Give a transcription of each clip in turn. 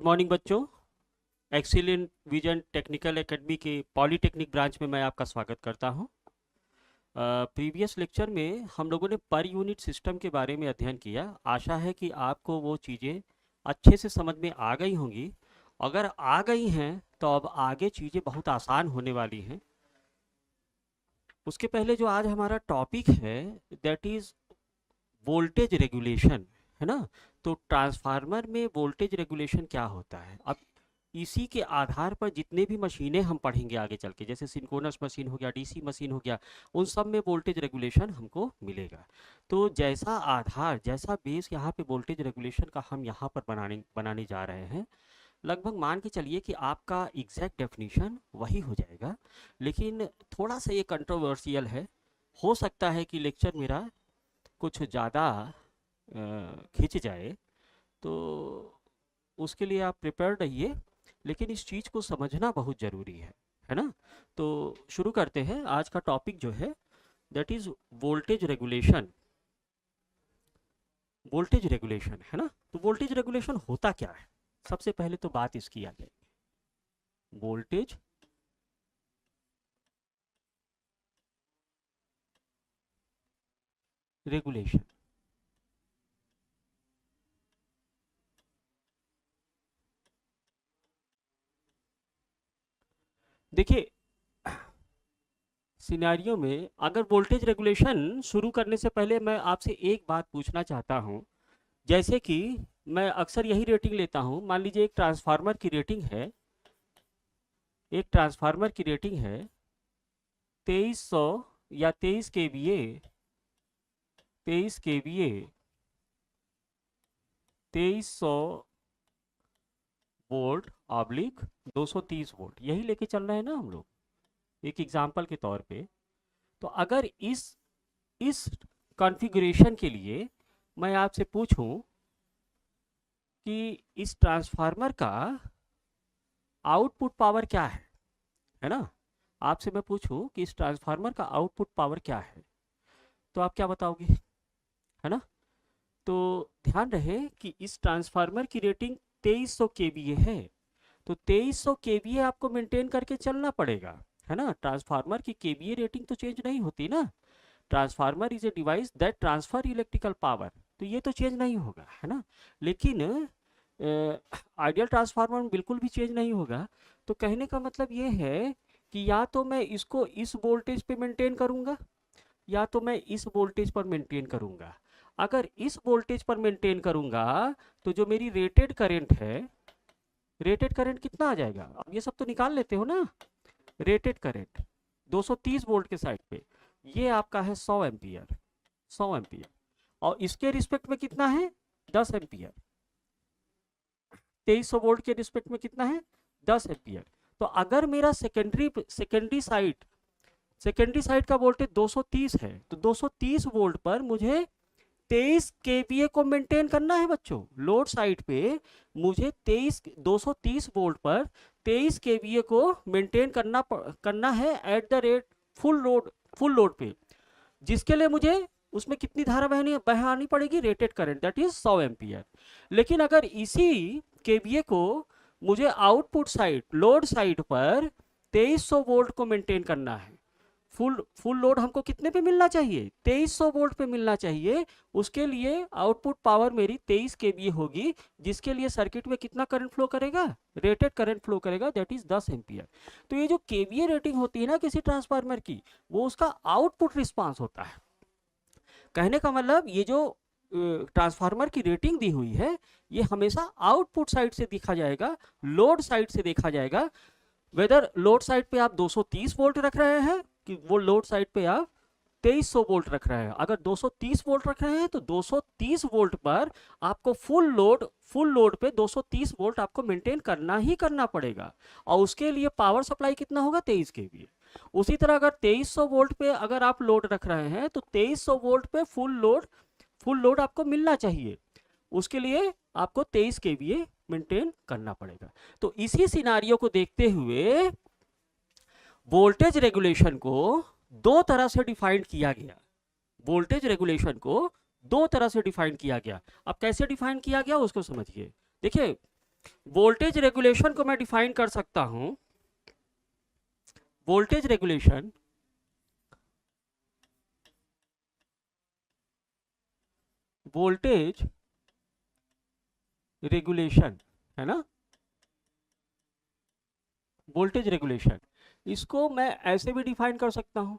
Morning बच्चों। Excellent vision technical academy के polytechnic branch में मैं आपका स्वागत करता हूं। प्रीवियस लेक्चर में हम लोगों ने पर यूनिट सिस्टम के बारे में अध्ययन किया। आशा है कि आपको वो चीज़ें अच्छे से समझ में आ गई होंगी। अगर आ गई हैं तो अब आगे चीज़ें बहुत आसान होने वाली हैं। उसके पहले जो आज हमारा टॉपिक है दैट इज़ वोल्टेज रेगुलेशन, है ना। तो ट्रांसफार्मर में वोल्टेज रेगुलेशन क्या होता है, अब इसी के आधार पर जितने भी मशीनें हम पढ़ेंगे आगे चल के, जैसे सिंक्रोनस मशीन हो गया, डीसी मशीन हो गया, उन सब में वोल्टेज रेगुलेशन हमको मिलेगा। तो जैसा आधार, जैसा बेस यहाँ पे वोल्टेज रेगुलेशन का हम यहाँ पर बनाने जा रहे हैं, लगभग मान के चलिए कि आपका एग्जैक्ट डेफिनेशन वही हो जाएगा। लेकिन थोड़ा सा ये कंट्रोवर्शियल है, हो सकता है कि लेक्चर मेरा कुछ ज़्यादा खिंच जाए, तो उसके लिए आप प्रिपेयर रहिए। लेकिन इस चीज़ को समझना बहुत ज़रूरी है ना। तो शुरू करते हैं। आज का टॉपिक जो है that is voltage regulation. Voltage regulation, है ना। तो वोल्टेज रेगुलेशन होता क्या है, सबसे पहले तो बात इसकी आ जाएगी। वोल्टेज रेगुलेशन, देखिए सिनेरियो में अगर वोल्टेज रेगुलेशन शुरू करने से पहले मैं आपसे एक बात पूछना चाहता हूं। जैसे कि मैं अक्सर यही रेटिंग लेता हूं, मान लीजिए एक ट्रांसफार्मर की रेटिंग है, एक ट्रांसफार्मर की रेटिंग है 2300 या 23 KVA, 23 KVA, 2300 volt oblique 230 volt, यही लेके चल रहे हैं ना हम लोग एक एग्जांपल के तौर पे। तो अगर इस कॉन्फ़िगरेशन के लिए मैं आपसे पूछूं कि इस ट्रांसफार्मर का आउटपुट पावर क्या है ना, आपसे मैं पूछूं कि इस ट्रांसफार्मर का आउटपुट पावर क्या है, तो आप क्या बताओगे, है ना। तो ध्यान रहे कि इस ट्रांसफार्मर की रेटिंग 2300 केवीए है, तो 2300 केवीए आपको मेंटेन करके चलना पड़ेगा, है ना। ट्रांसफार्मर की केवीए रेटिंग तो चेंज नहीं होती ना। Transformer is a device that transfer electrical power, तो ये तो चेंज नहीं होगा, है ना। लेकिन आइडियल ट्रांसफार्मर में बिल्कुल भी चेंज नहीं होगा। तो कहने का मतलब ये है कि या तो मैं इसको इस वोल्टेज पे मेंटेन करूंगा, या तो मैं इस वोल्टेज पर मेंटेन करूंगा। अगर इस वोल्टेज पर मेंटेन करूंगा तो जो मेरी रेटेड करंट है, रेटेड करंट कितना आ जाएगा, अब ये सब तो निकाल लेते हो ना। रेटेड करंट 230 वोल्ट के साइड पे ये आपका है 100 एम्पियर, 100 एम्पियर। और इसके रिस्पेक्ट में कितना है, 10 एम्पियर। 2300 वोल्ट के रिस्पेक्ट में कितना है, 10 एम्पियर। तो अगर मेरा सेकेंडरी साइड का वोल्टेज 230 है, तो 230 वोल्ट पर मुझे 23 केवीए को मेंटेन करना है बच्चों। लोड साइड पे मुझे 230 वोल्ट पर 23 केवीए को मेंटेन करना है at the rate full load पे, जिसके लिए मुझे उसमें कितनी धारा बहानी पड़ेगी, rated current that is 100 ampere. लेकिन अगर इसी केवीए को मुझे आउटपुट साइड, लोड साइड पर 2300 वोल्ट को मेंटेन करना है, फुल लोड हमको कितने पे मिलना चाहिए, 2300 वोल्ट पे मिलना चाहिए। उसके लिए आउटपुट पावर मेरी 23 केवीए होगी, जिसके लिए सर्किट में कितना करंट फ्लो करेगा, रेटेड करंट फ्लो करेगा दैट इज 10 एम्पियर। तो ये जो केवीए रेटिंग होती है ना किसी ट्रांसफार्मर की, वो उसका आउटपुट रिस्पांस होता है। कहने का मतलब ये जो ट्रांसफार्मर की रेटिंग दी हुई है, ये हमेशा आउटपुट साइड से देखा जाएगा, लोड साइड से देखा जाएगा। वेदर लोड साइड पे आप 230 वोल्ट रख रहे हैं कि वो लोड साइड पे आप 2300 वोल्ट रख रहे हैं। अगर 230 वोल्ट रख रहे हैं तो 230 वोल्ट पर आपको फुल लोड पे 230 वोल्ट आपको मेंटेन करना ही करना पड़ेगा। और उसके लिए पावर सप्लाई कितना होगा, 23 केवीए। उसी तरह अगर 2300 वोल्ट पे अगर आप लोड रख रहे हैं तो 2300 वोल्ट पे फुल लोड आपको मिलना चाहिए। उसके लिए आपको 23 केवीए मेंटेन करना पड़ेगा। तो इसी सिनारियो को देखते हुए वोल्टेज रेगुलेशन को दो तरह से डिफाइन किया गया। वोल्टेज रेगुलेशन को दो तरह से डिफाइन किया गया। अब कैसे डिफाइन किया गया उसको समझिए। देखिए वोल्टेज रेगुलेशन को मैं डिफाइन कर सकता हूं, वोल्टेज रेगुलेशन है ना, वोल्टेज रेगुलेशन, इसको मैं ऐसे भी डिफाइन कर सकता हूं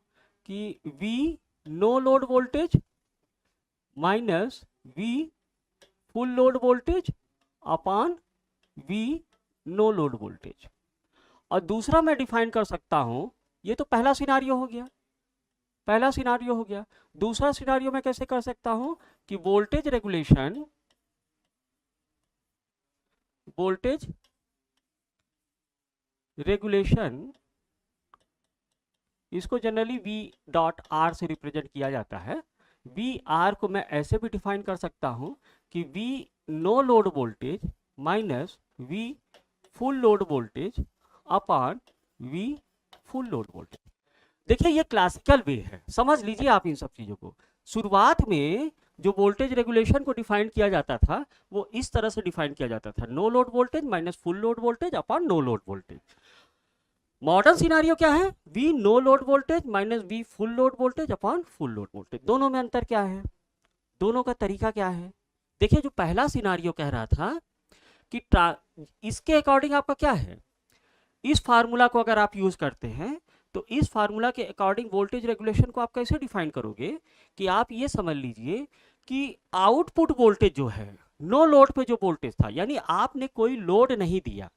कि V no load voltage minus V full load voltage upon V no load voltage. और दूसरा मैं डिफाइन कर सकता हूं, ये तो पहला सिनारियो हो गया, पहला सिनारियो हो गया। दूसरा सिनारियो मैं कैसे कर सकता हूं कि वोल्टेज रेगुलेशन इसको जनरली V डॉट R से रिप्रेजेंट किया जाता है। V R को मैं ऐसे भी डिफाइन कर सकता हूं कि V no load voltage minus V full load voltage upon V full load voltage. देखिए ये क्लासिकल वे है, समझ लीजिए आप इन सब चीजों को। शुरुआत में जो वोल्टेज रेगुलेशन को डिफाइन किया जाता था वो इस तरह से डिफाइन किया जाता था, no load voltage minus full load voltage upon no load voltage. Modern scenario क्या है, V no load voltage minus V full load voltage upon full load voltage. दोनों में अंतर क्या है, दोनों का तरीका क्या है? देखिए जो पहला सिनारियो कह रहा था कि इसके अकॉर्डिंग आपका क्या है, इस फार्मूला को अगर आप यूज करते हैं तो इस फार्मूला के अकॉर्डिंग वोल्टेज रेगुलेशन को आप कैसे डिफाइन करोगे कि आप ये समझ लीजिए कि आउटपुट वोल्टेज जो है नो लोड पे जो वोल्टेज था, यानी आपने कोई लोड नहीं दिया।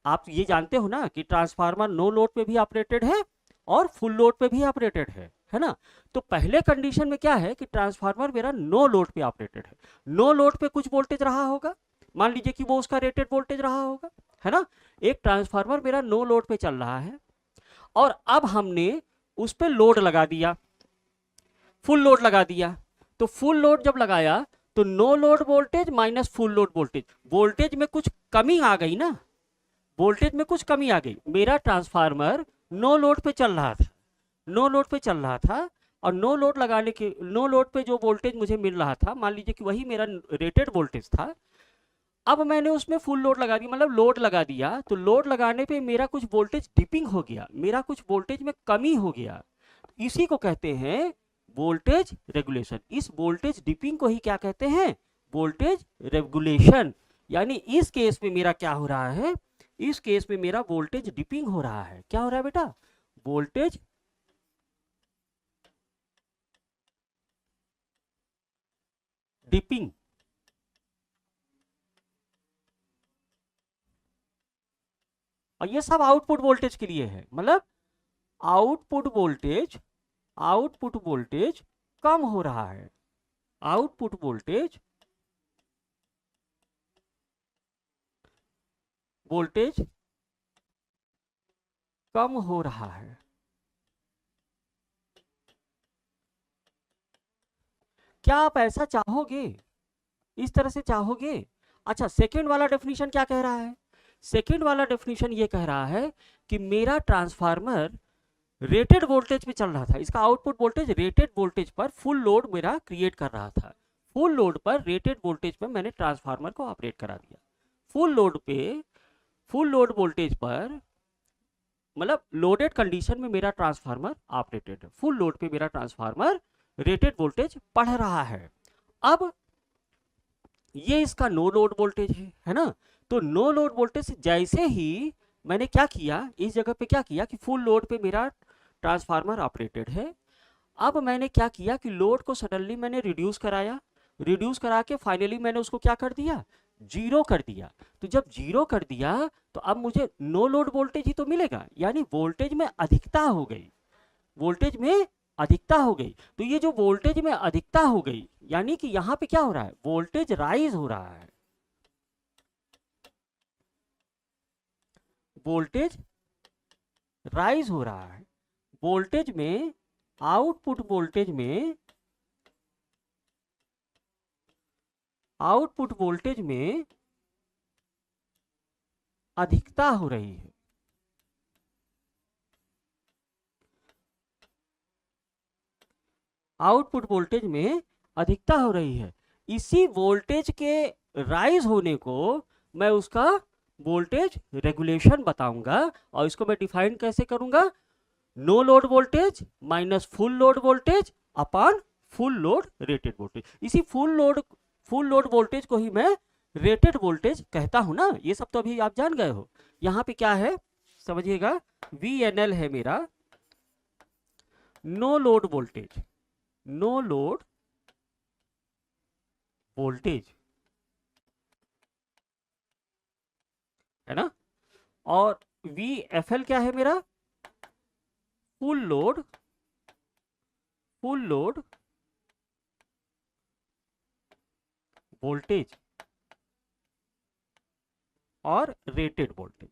आप ये जानते हो ना कि ट्रांसफार्मर नो लोड पे भी ऑपरेटेड है और फुल लोड पे भी ऑपरेटेड है ना। तो पहले कंडीशन में क्या है कि ट्रांसफार्मर मेरा नो लोड पे ऑपरेटेड है, नो लोड पे कुछ वोल्टेज रहा होगा, मान लीजिए कि वो उसका रेटेड वोल्टेज रहा होगा, है ना। एक ट्रांसफार्मर मेरा नो लोड पे चल रहा है और अब हमने उस पे लोड लगा दिया, फुल लोड लगा दिया। तो फुल लोड जब लगाया तो no load voltage minus full load voltage, voltage में कुछ कमी आ गई ना, वोल्टेज में कुछ कमी आ गई। मेरा ट्रांसफार्मर नो लोड पे चल रहा था, नो लोड पे चल रहा था और नो लोड लगाने के, नो लोड पे जो वोल्टेज मुझे मिल रहा था मान लीजिए कि वही मेरा रेटेड वोल्टेज था। अब मैंने उसमें फुल लोड लगा दिया, मतलब लोड लगा दिया, तो लोड लगाने पे मेरा कुछ वोल्टेज डिपिंग हो गया, मेरा कुछ वोल्टेज में कमी हो गया। इसी को कहते हैं वोल्टेज रेगुलेशन। इस वोल्टेज डिपिंग को ही क्या कहते हैं, वोल्टेज रेगुलेशन। यानी इस केस में मेरा क्या हो रहा है, इस केस में मेरा वोल्टेज डिपिंग हो रहा है। क्या हो रहा है बेटा, वोल्टेज डिपिंग। और ये सब आउटपुट वोल्टेज के लिए है, मतलब आउटपुट वोल्टेज कम हो रहा है, आउटपुट वोल्टेज कम हो रहा है। क्या आप ऐसा चाहोगे, इस तरह से चाहोगे? अच्छा, सेकंड वाला डेफिनेशन क्या कह रहा है, सेकंड वाला डेफिनेशन ये कह रहा है कि मेरा ट्रांसफार्मर रेटेड वोल्टेज पे चल रहा था, इसका आउटपुट वोल्टेज रेटेड वोल्टेज पर फुल लोड मेरा क्रिएट कर रहा था, फुल लोड पर रेटेड वोल्टेज पर मैंने ट्रांसफार्मर को ऑपरेट करा दिया। फुल लोड पे, फुल लोड वोल्टेज पर, मतलब लोडेड कंडीशन में मेरा ट्रांसफार्मर ऑपरेटेड है, फुल लोड पे मेरा ट्रांसफार्मर रेटेड वोल्टेज पढ़ रहा है। अब ये इसका नो लोड वोल्टेज है ना। तो नो लोड वोल्टेज से जैसे ही मैंने क्या किया, इस जगह पे क्या किया कि फुल लोड पे मेरा ट्रांसफार्मर ऑपरेटेड है। अब मैंने क्या किया कि लोड को सडनली मैंने रिड्यूस कराया, रिड्यूस करा के फाइनली मैंने उसको क्या कर दिया, जीरो कर दिया। तो जब जीरो कर दिया तो अब मुझे नो लोड वोल्टेज ही तो मिलेगा, यानी वोल्टेज में अधिकता हो गई, वोल्टेज में अधिकता हो गई। तो ये जो वोल्टेज में अधिकता हो गई, यानी कि यहां पे क्या हो रहा है, वोल्टेज राइज हो रहा है, वोल्टेज राइज हो रहा है। वोल्टेज में, आउटपुट वोल्टेज में, आउटपुट वोल्टेज में अधिकता हो रही है। आउटपुट वोल्टेज में अधिकता हो रही है। इसी वोल्टेज के राइज होने को मैं उसका वोल्टेज रेगुलेशन बताऊंगा, और इसको मैं डिफाइन कैसे करूंगा, no load voltage minus full load voltage upon full load rated voltage. इसी फुल लोड वोल्टेज को ही मैं रेटेड वोल्टेज कहता हूं ना। ये सब तो अभी आप जान गए हो। यहां पे क्या है समझिएगा, VNL है मेरा no load voltage, no load voltage है ना, और VFL क्या है मेरा, फुल लोड वोल्टेज और रेटेड वोल्टेज,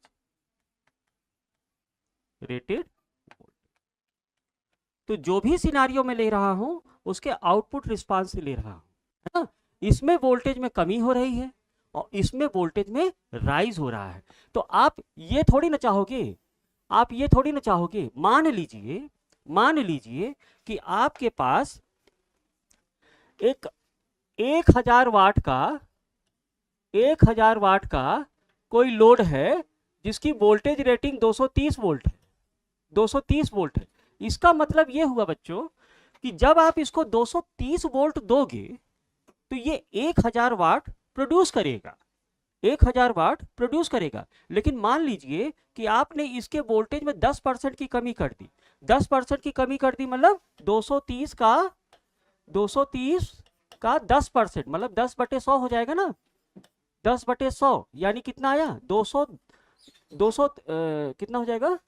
तो जो भी सिनारियो में ले रहा हूं उसके आउटपुट रिस्पांस से ले रहा हूं, है ना। इसमें वोल्टेज में कमी हो रही है और इसमें वोल्टेज में राइज हो रहा है। तो आप ये थोड़ी ना चाहोगे, मान लीजिए कि आपके पास एक 1000 वाट का कोई लोड है जिसकी वोल्टेज रेटिंग 230 वोल्ट है, 230 वोल्ट है। इसका मतलब ये हुआ बच्चों कि जब आप इसको 230 वोल्ट दोगे तो ये 1000 वाट प्रोड्यूस करेगा, 1000 वाट प्रोड्यूस करेगा। लेकिन मान लीजिए कि आपने इसके वोल्टेज में 10% की कमी कर दी, 10% की कमी कर दी, मतलब 230 का 10%, मतलब 10/100 हो जाएगा ना, 10/100 यानी कितना आया, 200 कितना हो जाएगा,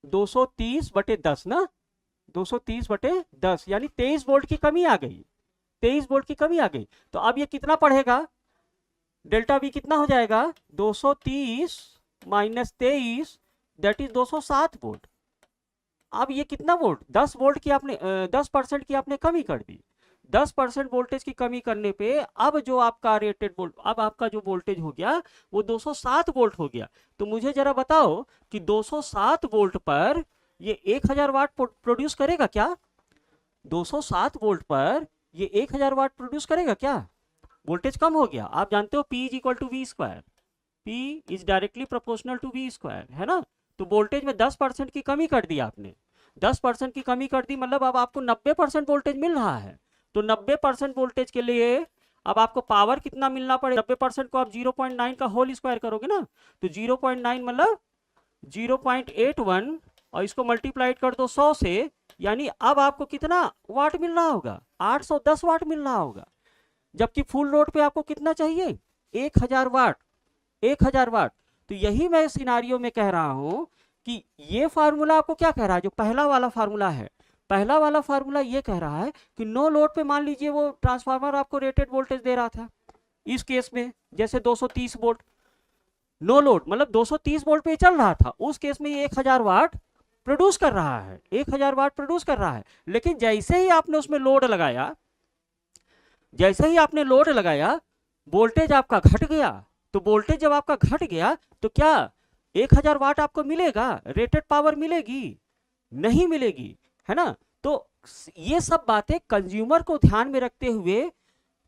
230/10 ना, 230/10 यानी 23 वोल्ट की कमी आ गई, 23 वोल्ट की कमी आ गई। तो अब ये कितना पढ़ेगा, डेल्टा V कितना हो जाएगा, 230 माइनस 23 दैट इज 207 वोल्ट। अब ये कितना वोल्ट, 10 वोल्ट की आपने 10% की आपने कमी कर दी। 10% वोल्टेज की कमी करने पे अब जो आपका रेटेड वोल्ट, अब आपका जो वोल्टेज हो गया वो 207 वोल्ट हो गया। तो मुझे जरा बताओ कि 207 वोल्ट पर ये 1000 वाट प्रोड्यूस करेगा क्या, 207 वोल्ट पर ये 1000 वाट प्रोड्यूस करेगा क्या। वोल्टेज कम हो गया, आप जानते हो P is equal to V square, P is directly proportional to V square, है ना। तो वोल्टेज में 10% की कमी कर दी आपने, 10% की कमी कर दी, मतलब अब आपको 90% वोल्टेज मिल रहा है। तो 90% वोल्टेज के लिए अब आपको पावर कितना मिलना पड़ेगा, 90% को आप 0.9 का होल स्क्वायर करोगे ना, तो 0.9 मतलब 0.81 और इसको मल्टीप्लाइड कर दो 100 से, यानी अब आपको कितना वाट मिल रहा होगा, 810 वाट मिल रहा होगा। जबकि फुल लोड पे आपको कितना चाहिए, 1000 वाट, 1000 वाट। तो यही मैं सिनारियो में कह रहा हूं कि ये फार्मूला आपको क्या कह रहा है, जो पहला वाला फार्मूला है, पहला वाला फार्मूला ये कह रहा है कि नो लोड पे मान लीजिए वो ट्रांसफार्मर आपको रेटेड वोल्टेज दे रहा था, इस केस में जैसे 230 वोल्ट, नो लोड मतलब 230 वोल्ट पे चल रहा था, उस केस में ये 1000 वाट प्रोड्यूस कर रहा है, 1000 वाट प्रोड्यूस कर रहा है। लेकिन जैसे ही आपने उसमें लोड लगाया, जैसे ही आपने लोड लगाया वोल्टेज आपका घट गया। तो वोल्टेज जब आपका घट गया तो क्या 1000 वाट आपको मिलेगा, रेटेड पावर मिलेगी, नहीं मिलेगी, है ना। तो ये सब बातें कंज्यूमर को ध्यान में रखते हुए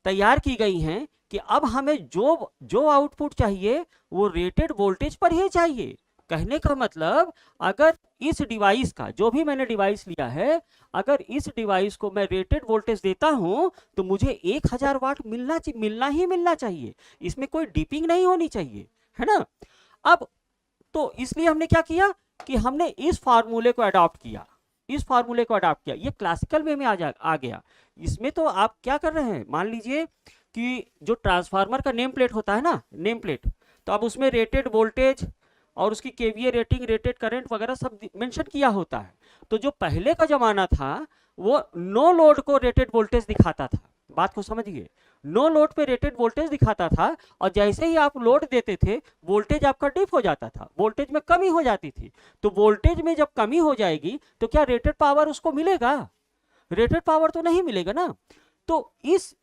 तैयार की गई हैं कि अब हमें जो आउटपुट चाहिए वो रेटेड वोल्टेज पर ही चाहिए। कहने का मतलब अगर इस डिवाइस का, जो भी मैंने डिवाइस लिया है, अगर इस डिवाइस को मैं रेटेड वोल्टेज देता हूं तो मुझे 1000 वाट मिलना ही मिलना चाहिए, इसमें कोई डिपिंग नहीं होनी चाहिए, है ना। अब तो इसलिए हमने क्या किया कि हमने इस फार्मूले को अडॉप्ट किया, इस फार्मूले को अडॉप्ट किया। ये क्लासिकल वे में आ गया। इसमें तो आप क्या कर रहे हैं, मान लीजिए कि जो ट्रांसफार्मर का नेम प्लेट होता है ना, नेम प्लेट, तो अब उसमें रेटेड वोल्टेज और उसकी केवीए रेटिंग, रेटेड करंट वगैरह सब मेंशन किया होता है। तो जो पहले का जमाना था वो नो लोड को रेटेड वोल्टेज दिखाता था, बात को समझिए, नो लोड पे रेटेड वोल्टेज दिखाता था, और जैसे ही आप लोड देते थे वोल्टेज आपका डिप हो जाता था, वोल्टेज में कमी हो जाती थी। तो वोल्टेज में जब कमी हो जाएगी तो क्या रेटेड पावर उसको मिलेगा, रेटेड पावर तो नहीं मिलेगा ना। तो इस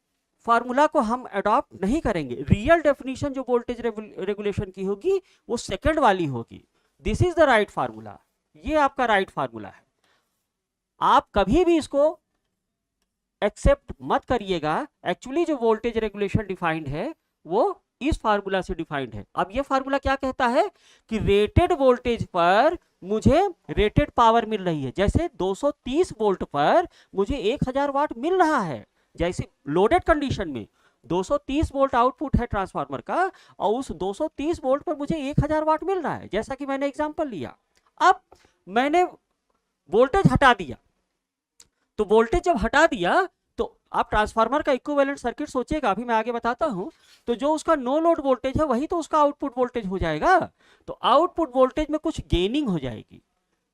फार्मूला को हम अडॉप्ट नहीं करेंगे। रियल डेफिनेशन जो वोल्टेज रेगुलेशन की होगी वो सेकंड वाली होगी। This is the right formula, ये आपका राइट फार्मूला है। आप कभी भी इसको एक्सेप्ट मत करिएगा। एक्चुअली जो वोल्टेज रेगुलेशन डिफाइंड है वो इस फार्मूला से डिफाइंड है। अब ये फार्मूला क्या कहता है कि रेटेड वोल्टेज पर मुझे रेटेड पावर मिल रही है। जैसे 230 वोल्ट पर मुझे 1000 वाट मिल रहा है, जैसे लोडेड कंडीशन में 230 वोल्ट आउटपुट है ट्रांसफार्मर का, और उस 230 वोल्ट पर मुझे 1000 वाट मिल रहा है, जैसा कि मैंने एग्जांपल लिया। अब मैंने वोल्टेज हटा दिया, तो वोल्टेज जब हटा दिया तो आप ट्रांसफार्मर का इक्विवेलेंट सर्किट सोचिएगा, अभी मैं आगे बताता हूं। तो जो उसका नो लोड वोल्टेज है वही तो उसका आउटपुट वोल्टेज हो जाएगा। तो आउटपुट वोल्टेज में कुछ गेनिंग हो जाएगी,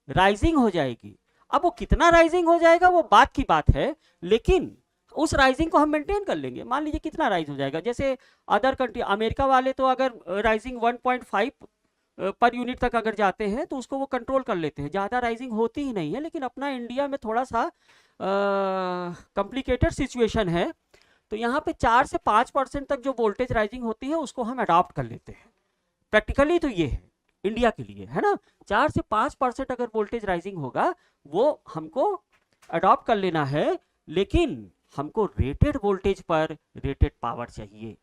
राइजिंग हो जाएगी। अब वो कितना राइजिंग हो जाएगा वो बात की बात है, लेकिन उस राइजिंग को हम मेंटेन कर लेंगे। मान लीजिए कितना राइज हो जाएगा, जैसे अदर कंट्री, अमेरिका वाले तो अगर राइजिंग 1.5 पर यूनिट तक अगर जाते हैं तो उसको वो कंट्रोल कर लेते हैं, ज़्यादा राइजिंग होती ही नहीं है। लेकिन अपना इंडिया में थोड़ा सा कॉम्प्लिकेटेड सिचुएशन है, तो यहाँ पे 4 से 5% तक जो वोल्टेज राइजिंग होती है उसको हम अडॉप्ट कर लेते हैं। प्रैक्टिकली तो ये है इंडिया के लिए, है ना। 4 से 5% अगर वोल्टेज राइजिंग होगा वो हमको अडॉप्ट कर लेना है, लेकिन हमको रेटेड वोल्टेज पर रेटेड पावर चाहिए।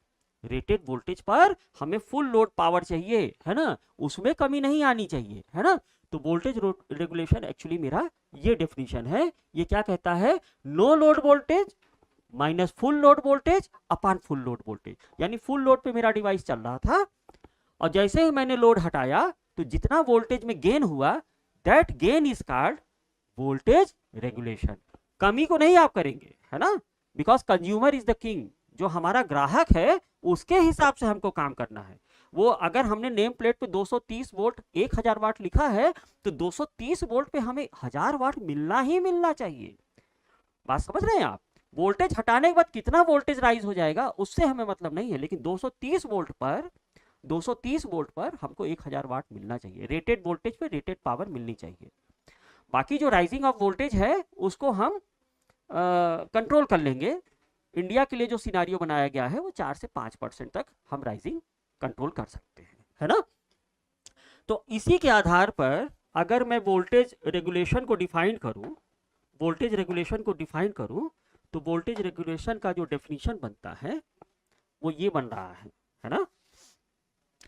रेटेड वोल्टेज पर हमें फुल लोड पावर चाहिए, है ना, उसमें कमी नहीं आनी चाहिए, है ना। तो वोल्टेज रेगुलेशन एक्चुअली मेरा ये डेफिनेशन है। ये क्या कहता है, no load voltage minus full load voltage upon full load voltage. यानी फुल लोड पे मेरा डिवाइस चल रहा था, और जैसे ही मैंने लोड हटाया तो जितना वोल्टेज में गेन हुआ, that gain is called voltage regulation. कमी को नहीं आप करेंगे, है ना, because consumer is the king. जो हमारा ग्राहक है उसके हिसाब से हमको काम करना है। वो अगर हमने नेम प्लेट पे 230 वोल्ट 1000 वाट लिखा है, तो 230 वोल्ट पे हमें 1000 वाट मिलना ही मिलना चाहिए। बात समझ रहे हैं आप। वोल्टेज हटाने के बाद कितना वोल्टेज राइज हो जाएगा उससे हमें मतलब नहीं है, लेकिन 230 वोल्ट पर 230 वोल्ट पर हमको 1000 वाट मिलना चाहिए। रेटेड वोल्टेज पे रेटेड पावर मिलनी चाहिए। बाकी जो राइजिंग ऑफ वोल्टेज है उसको हम कंट्रोल कर लेंगे। इंडिया के लिए जो सिनारियो बनाया गया है वो 4 से 5% तक हम राइजिंग कंट्रोल कर सकते हैं, है ना। तो इसी के आधार पर अगर मैं वोल्टेज रेगुलेशन को डिफाइन करूं, वोल्टेज रेगुलेशन को डिफाइन करूं, तो वोल्टेज रेगुलेशन का जो डेफिनेशन बनता है वो ये बन रहा है ना।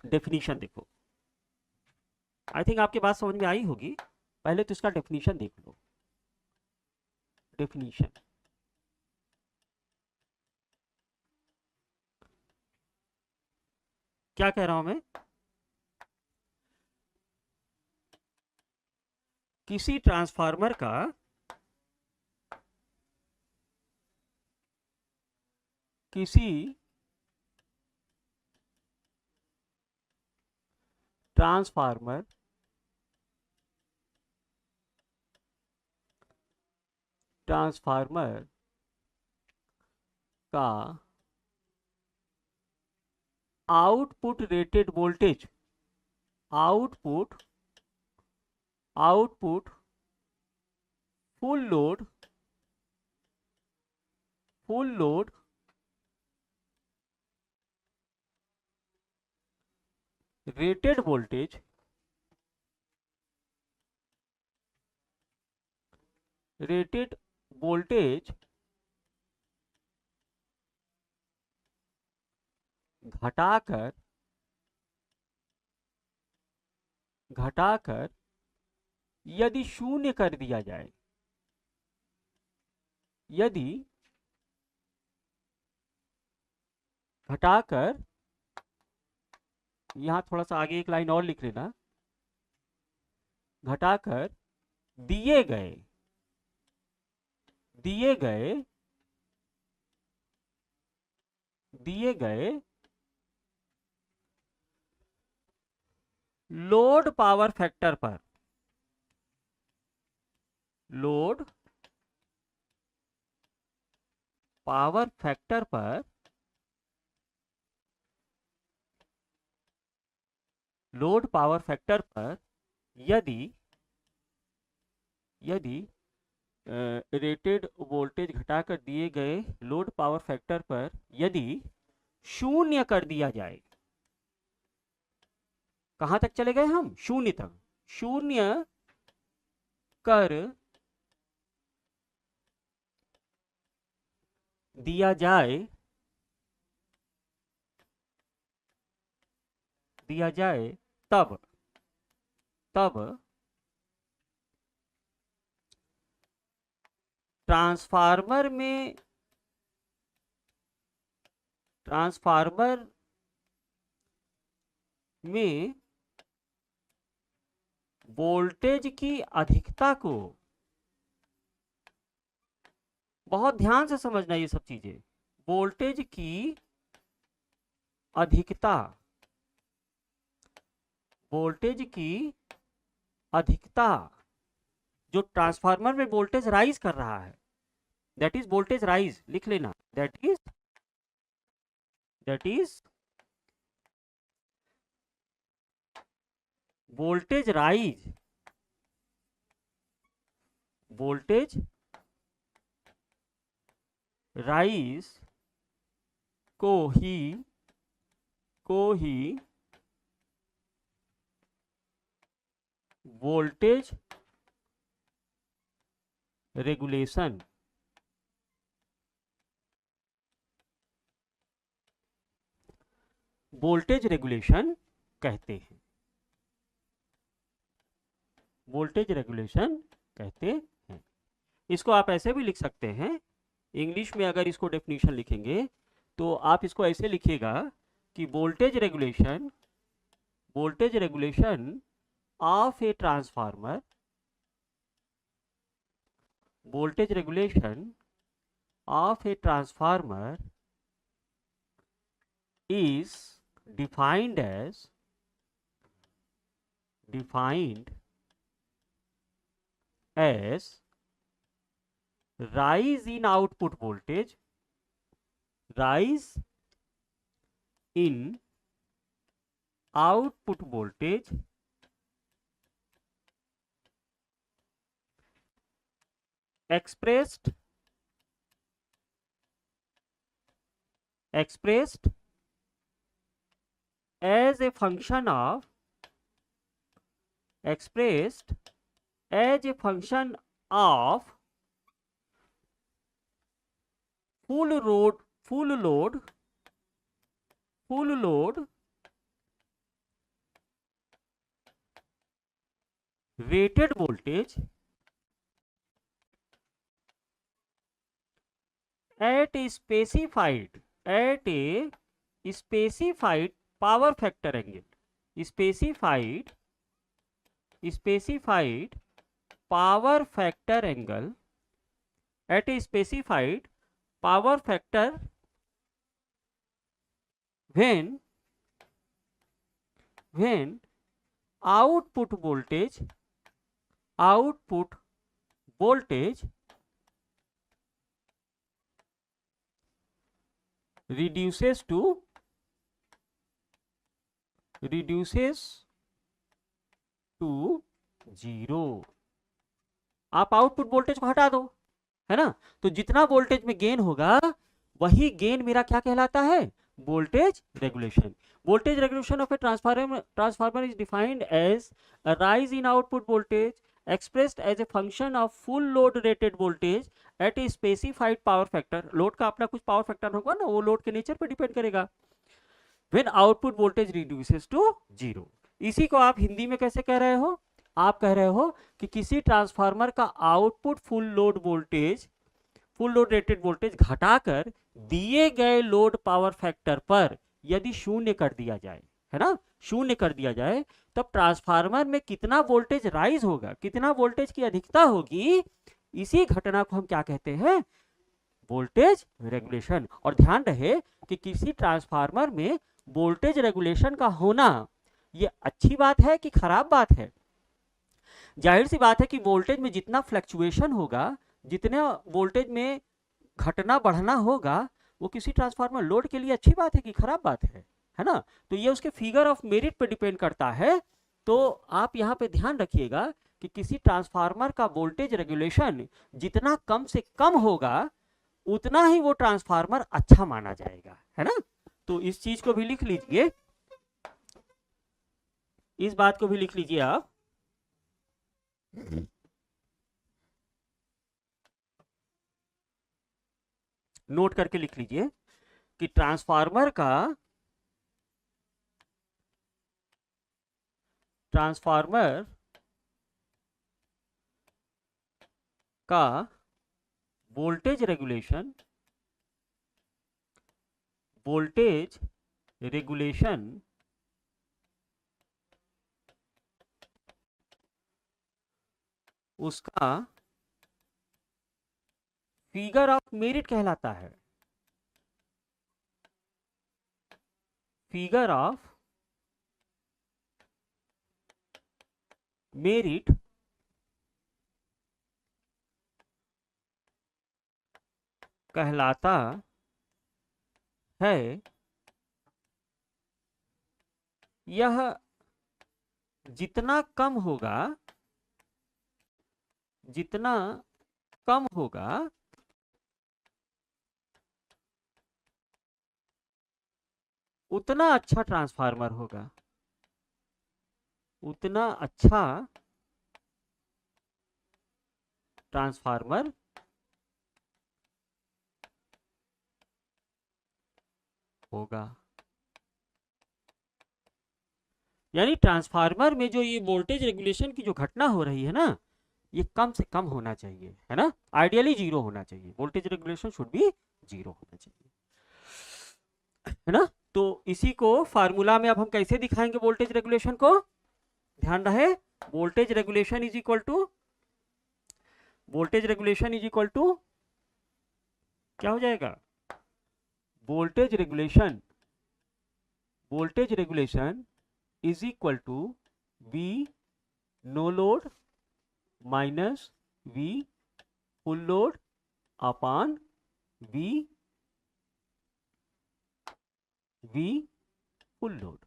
डेफिनेशन देखो, आई थिंक आपके बात समझ में आई होगी। पहले तो इसका डेफिनेशन देख लो। डेफिनेशन क्या कह रहा हूं मैं, किसी ट्रांसफार्मर का किसी ट्रांसफार्मर ट्रांसफार्मर का output rated voltage, output output full load rated voltage rated voltage घटाकर यदि शून्य कर दिया जाए, यदि घटाकर, यहां थोड़ा सा आगे एक लाइन और लिख लेना, घटाकर दिए गए दिए गए दिए गए लोड पावर फैक्टर पर, लोड पावर फैक्टर पर, लोड पावर फैक्टर पर यदि रेटेड वोल्टेज घटाकर दिए गए लोड पावर फैक्टर पर यदि शून्य कर दिया जाए। कहां तक चले गए हम, शून्य तक। शून्य कर दिया जाए दिया जाए तब तब ट्रांसफार्मर में वोल्टेज की अधिकता को, बहुत ध्यान से समझना ये सब चीजें, वोल्टेज की अधिकता, वोल्टेज की अधिकता जो ट्रांसफार्मर में वोल्टेज राइज कर रहा है, दैट इज वोल्टेज राइज, लिख लेना, that is voltage rise, voltage rise को ही वोल्टेज रेगुलेशन कहते हैं, वोल्टेज रेगुलेशन कहते हैं। इसको आप ऐसे भी लिख सकते हैं, इंग्लिश में अगर इसको डेफिनेशन लिखेंगे तो आप इसको ऐसे लिखिएगा कि voltage regulation of a transformer, voltage regulation of a transformer is defined as rise in output voltage, expressed as a function of full load rated voltage at a specified power factor angle, specified power factor angle, at a specified power factor when output voltage reduces to 0। आप output voltage को हटा दो, है ना, तो जितना voltage में gain होगा वही गेन मेरा क्या कहलाता है, voltage regulation. Voltage regulation of a transformer is defined as a rise in output voltage expressed as a function of full load rated voltage at a specified power factor। Load का अपना कुछ power factor होगा ना, वो load के nature पे depend करेगा। when output voltage reduces to 0। इसी को आप हिंदी में कैसे कह रहे हो, आप कह रहे हो कि किसी ट्रांसफार्मर का output full load rated voltage घटाकर दिए गए लोड पावर फैक्टर पर यदि शून्य कर दिया जाए, है ना, शून्य कर दिया जाए, तब ट्रांसफार्मर में कितना वोल्टेज राइज होगा, कितना वोल्टेज की अधिकता होगी, इसी घटना को हम क्या कहते हैं, वोल्टेज रेगुलेशन। और ध्यान रहे कि किसी ट्रांसफार्मर में वोल्टेज रेगुलेशन का होना ये अच्छी बात है कि खराब बात है। जाहिर सी बात है कि वोल्टेज में जितना फ्लक्चुएशन होगा, जितना वोल्टेज में घटना बढ़ना होगा, वो किसी ट्रांसफार्मर लोड के लिए अच्छी बात है कि खराब बात है ना। तो ये उसके फिगर ऑफ मेरिट पे डिपेंड करता है। तो आप यहाँ पे ध्यान रखिएगा कि किसी ट्रांसफार्मर का वोल्टेज रेगुलेशन जितना कम से कम होगा उतना ही वो ट्रांसफार्मर अच्छा माना जाएगा, है ना। तो इस चीज को भी लिख लीजिए, इस बात को भी लिख लीजिए आप। नोट करके लिख लीजिए कि ट्रांसफार्मर का ट्रांसफार्मर का वोल्टेज रेगुलेशन उसका फिगर ऑफ मेरिट कहलाता है। फिगर ऑफ मेरिट कहलाता है। यह जितना कम होगा उतना अच्छा ट्रांसफार्मर होगा, उतना अच्छा ट्रांसफार्मर होगा। यानी ट्रांसफार्मर में जो ये वोल्टेज रेगुलेशन की जो घटना हो रही है ना, ये कम से कम होना चाहिए, है ना। आइडियली 0 होना चाहिए, वोल्टेज रेगुलेशन शुड बी 0 होना चाहिए, है ना। तो इसी को फार्मूला में अब हम कैसे दिखाएंगे वोल्टेज रेगुलेशन को, ध्यान रहे। Voltage regulation is equal to क्या हो जाएगा, voltage regulation is equal to V no load minus V full load upon V full load,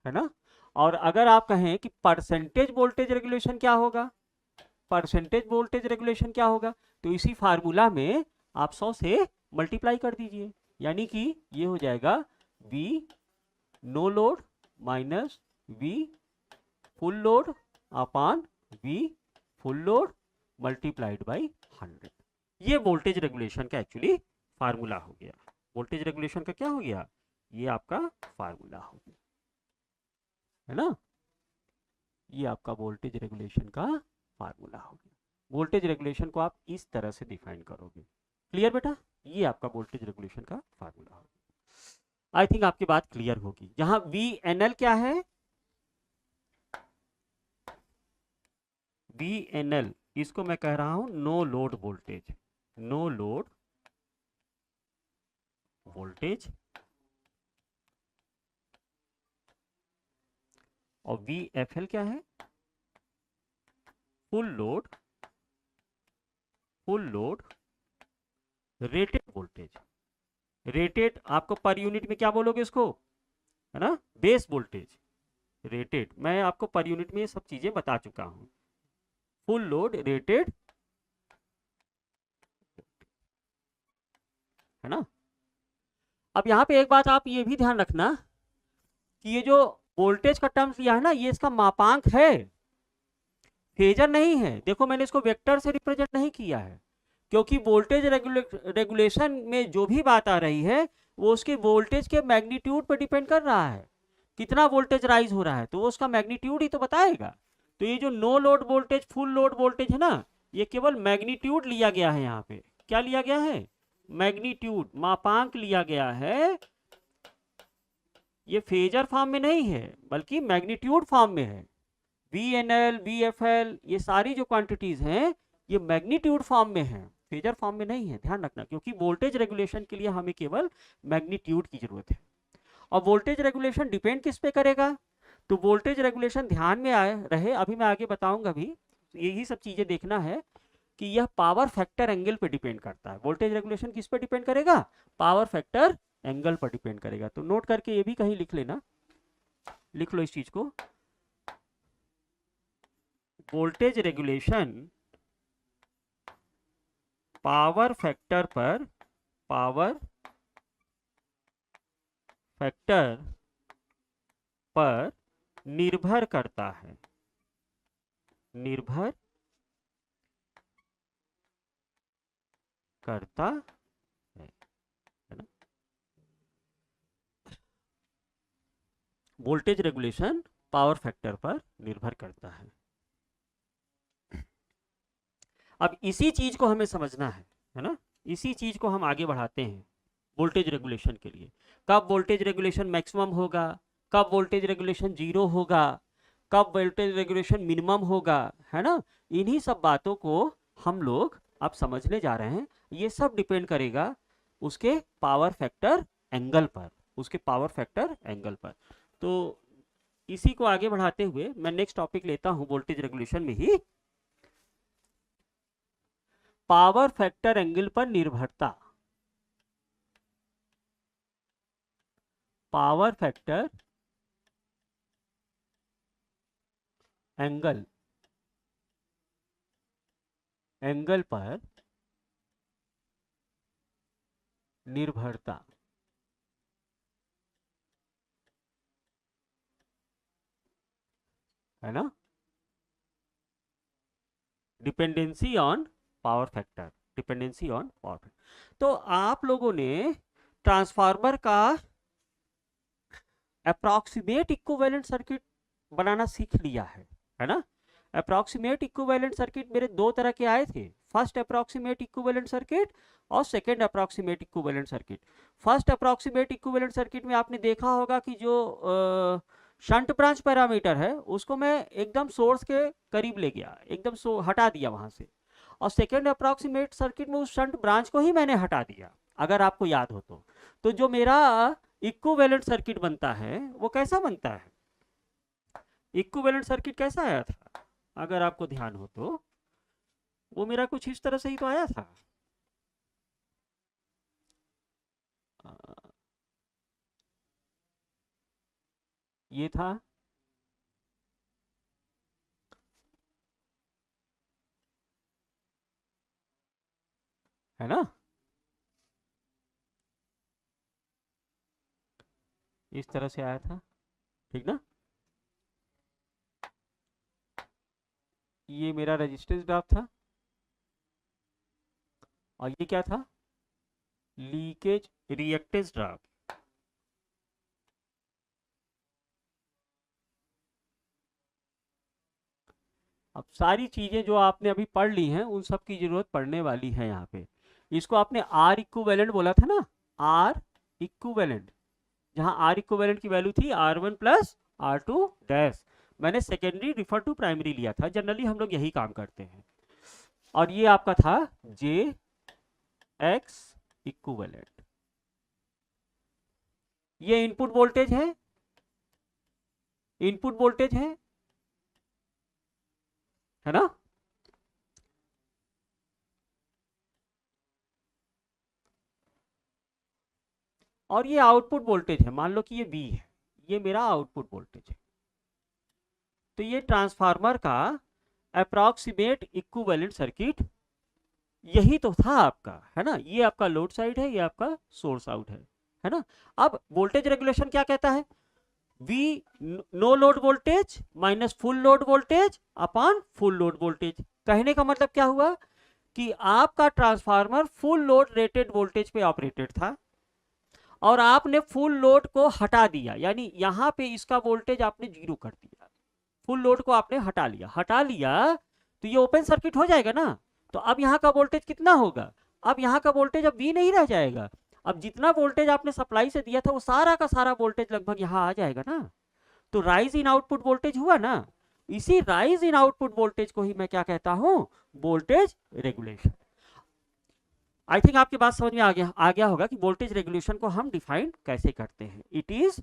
है ना। और अगर आप कहें कि परसेंटेज वोल्टेज रेगुलेशन क्या होगा, तो इसी फार्मूला में आप 100 से मल्टीप्लाई कर दीजिए, यानी कि ये हो जाएगा V no load minus V full load upon V full load multiplied by 100। ये वोल्टेज रेगुलेशन का एक्चुअली फार्मूला हो गया। वोल्टेज रेगुलेशन का क्या हो गया, ये आपका फार्मूला हो गया, है ना। ये आपका वोल्टेज रेगुलेशन का फार्मूला हो गया। वोल्टेज रेगुलेशन को आप इस तरह से डिफाइन करोगे। क्लियर बेटा, ये आपका वोल्टेज रेगुलेशन का फार्मूला होगा। आई थिंक आपकी बात क्लियर होगी। यहां VNL क्या है, VNL इसको मैं कह रहा हूं नो लोड वोल्टेज, और VFL क्या है, full load rated voltage. Rated आपको पर यूनिट में क्या बोलोगे इसको, है ना, बेस वोल्टेज। रेटेड मैं आपको पर यूनिट में ये सब चीजें बता चुका हूं। फुल लोड रेटेड, है ना। अब यहां पे एक बात आप ये भी ध्यान रखना कि ये जो वोल्टेज का टर्म्स लिया है ना, ये इसका मापांक है, फेजर नहीं है। देखो मैंने इसको वेक्टर से रिप्रेजेंट नहीं किया है, क्योंकि वोल्टेज रेगुलेशन में जो भी बात आ रही है वो उसके वोल्टेज के मैग्नीट्यूड पर डिपेंड कर रहा है। कितना वोल्टेज राइज हो रहा है तो वो उसका मैग्नीट्यूड ही तो बताएगा। तो ये जो no load voltage full load voltage है ना, ये केवल मैग्नीट्यूड लिया गया है। यहाँ पे क्या लिया गया है, मैग्नीट्यूड, मापांक लिया गया है। ये फेजर फॉर्म में नहीं है बल्कि मैग्नीट्यूड फॉर्म में है। VNL VFL ये सारी जो क्वांटिटीज हैं ये मैग्नीट्यूड फॉर्म में है, फेजर फॉर्म में नहीं है, ध्यान रखना। क्योंकि वोल्टेज रेगुलेशन के लिए हमें केवल मैग्नीट्यूड की जरूरत है। और वोल्टेज रेगुलेशन डिपेंड किस पे करेगा, तो वोल्टेज रेगुलेशन ध्यान में आए रहे, अभी मैं आगे बताऊंगा भी, यही सब चीजें देखना है कि यह पावर फैक्टर एंगल पे डिपेंड करता है। वोल्टेज रेगुलेशन किस पे डिपेंड करेगा, पावर फैक्टर एंगल पर डिपेंड करेगा। तो नोट करके ये भी कहीं लिख लेना, लिख लो इस चीज को। वोल्टेज रेगुलेशन पावर फैक्टर पर निर्भर करता है, है ना। वोल्टेज रेगुलेशन पावर फैक्टर पर निर्भर करता है। अब इसी चीज को हमें समझना है ना, इसी चीज को हम आगे बढ़ाते हैं वोल्टेज रेगुलेशन के लिए। कब वोल्टेज रेगुलेशन मैक्सिमम होगा, कब वोल्टेज रेगुलेशन जीरो होगा, कब वोल्टेज रेगुलेशन मिनिमम होगा, है ना। इन्हीं सब बातों को हम लोग अब समझने जा रहे हैं। ये सब डिपेंड करेगा उसके पावर फैक्टर एंगल पर, उसके पावर फैक्टर एंगल पर। तो इसी को आगे बढ़ाते हुए मैं नेक्स्ट टॉपिक लेता हूं वोल्टेज रेगुलेशन में ही, पावर फैक्टर एंगल पर निर्भरता। पावर फैक्टर एंगल पर निर्भरता, है ना, dependency on power factor, dependency on power factor. तो आप लोगों ने ट्रांसफार्मर का अप्रॉक्सीमेट इक्विवेलेंट सर्किट बनाना सीख लिया है ना। अप्रॉक्सीमेट इक्विवेलेंट सर्किट मेरे दो तरह के आए थे, फर्स्ट अप्रॉक्सीमेट इक्विवेलेंट सर्किट और second approximate equivalent circuit. First approximate equivalent circuit में आपने देखा होगा कि जो शंट ब्रांच पैरामीटर है उसको मैं एकदम सोर्स के करीब ले गया, एकदम हटा दिया वहां से। और सेकेंड अप्रॉक्सीमेट सर्किट में उस शंट ब्रांच को ही मैंने हटा दिया, अगर आपको याद हो तो जो मेरा इक्विवेलेंट सर्किट बनता है वो कैसा बनता है, इक्विवेलेंट सर्किट कैसा आया था, अगर आपको ध्यान हो तो वो मेरा कुछ इस तरह से ही तो आया था। ये था, है ना, इस तरह से आया था, ठीक ना। ये मेरा रेजिस्टेंस ड्रॉप था और ये क्या था, लीकेज रिएक्टेंस ड्रॉप। अब सारी चीजें जो आपने अभी पढ़ ली हैं उन सब की जरूरत पड़ने वाली है यहाँ पे। इसको आपने आर इक्विवेलेंट बोला था ना, आर इक्विवेलेंट, जहां आर इक्विवेलेंट की वैल्यू थी R1 प्लस R2 डैश। मैंने सेकेंडरी रिफर टू प्राइमरी लिया था, जनरली हम लोग यही काम करते हैं। और ये आपका था जे एक्स इक्विवेलेंट। ये इनपुट वोल्टेज है, इनपुट वोल्टेज है ना। और ये आउटपुट वोल्टेज है, मान लो कि ये V है, ये मेरा आउटपुट वोल्टेज है। तो ये ट्रांसफार्मर का अप्रॉक्सीमेट इक्विवेलेंट सर्किट यही तो था आपका, है ना। ये आपका लोड साइड है, ये आपका सोर्स आउट है ना। अब वोल्टेज रेगुलेशन क्या कहता है, V no load voltage minus full load voltage upon full load voltage. कहने का मतलब क्या हुआ कि आपका transformer full load rated voltage पे ऑपरेटेड था और आपने फुल लोड को हटा दिया, यानी यहां पे इसका वोल्टेज आपने जीरो कर दिया, फुल लोड को आपने हटा लिया तो ये ओपन सर्किट हो जाएगा ना। तो अब यहाँ का वोल्टेज कितना होगा, अब यहाँ का वोल्टेज अब V नहीं रह जाएगा, अब जितना वोल्टेज आपने सप्लाई से दिया था वो सारा का सारा वोल्टेज लगभग यहाँ आ जाएगा ना। तो राइज इन आउटपुट वोल्टेज हुआ ना। इसी राइज इन आउटपुट वोल्टेज को ही मैं क्या कहता हूं, वोल्टेज रेगुलेशन। आई थिंक आपकी बात समझ में आ गया होगा कि वोल्टेज रेगुलेशन को हम डिफाइन कैसे करते हैं। It is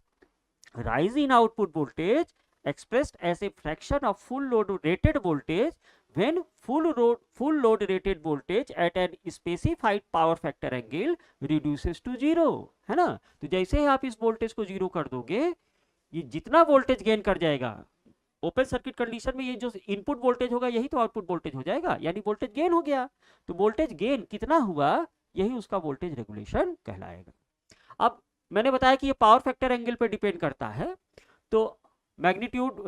rise in output voltage expressed as a fraction of full load rated voltage when full load rated voltage at an specified power factor angle reduces to zero, है ना। तो जैसे ही आप इस वोल्टेज को जीरो कर दोगे, ये जितना वोल्टेज गेन कर जाएगा ओपन सर्किट कंडीशन में, ये जो इनपुट वोल्टेज होगा यही तो आउटपुट वोल्टेज हो जाएगा, यानी वोल्टेज गेन हो गया। तो वोल्टेज गेन कितना हुआ, यही उसका वोल्टेज रेगुलेशन कहलाएगा। अब मैंने बताया कि ये पावर फैक्टर एंगल पे डिपेंड करता है, तो मैग्नीट्यूड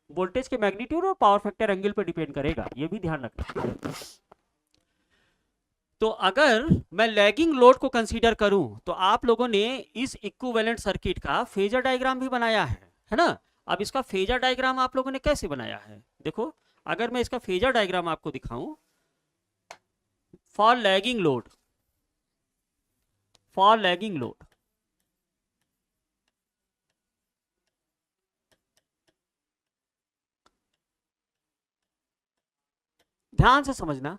वोल्टेज के मैग्नीट्यूड और पावर फैक्टर एंगल पर डिपेंड करेगा, ये भी ध्यान रखना। तो अगर मैं लैगिंग लोड को कंसीडर करूं तो आप लोगों ने इस इक्विवेलेंट सर्किट का फेजर डायग्राम भी बनाया है ना। अब इसका फेजर डायग्राम आप लोगों ने कैसे बनाया है, देखो अगर मैं इसका फेजर डायग्राम आपको दिखाऊं, for lagging load, for lagging load, ध्यान से समझना,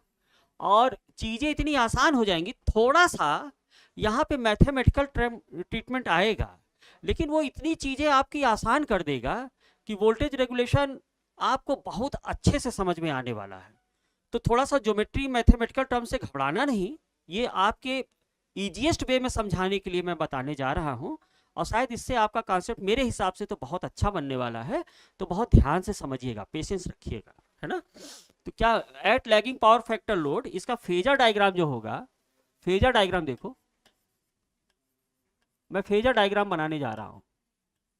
और चीजें इतनी आसान हो जाएंगी। थोड़ा सा यहाँ पे मैथमेटिकल ट्रीटमेंट आएगा, लेकिन वो इतनी चीजें आपकी आसान कर देगा कि वोल्टेज रेगुलेशन आपको बहुत अच्छे से समझ में आने वाला है। तो थोड़ा सा ज्योमेट्री मैथमेटिकल टर्म से घबराना नहीं, ये आपके ईजीएस्ट वे में समझाने के लिए मैं बताने जा रहा हूँ, और शायद इससे आपका कॉन्सेप्ट मेरे हिसाब से तो बहुत अच्छा बनने वाला है। तो बहुत ध्यान से समझिएगा, पेशेंस रखिएगा, है ना। तो क्या at lagging power factor load, इसका फेजर डायग्राम जो होगा, फेजर डायग्राम देखो, मैं फेजर डायग्राम बनाने जा रहा हूँ,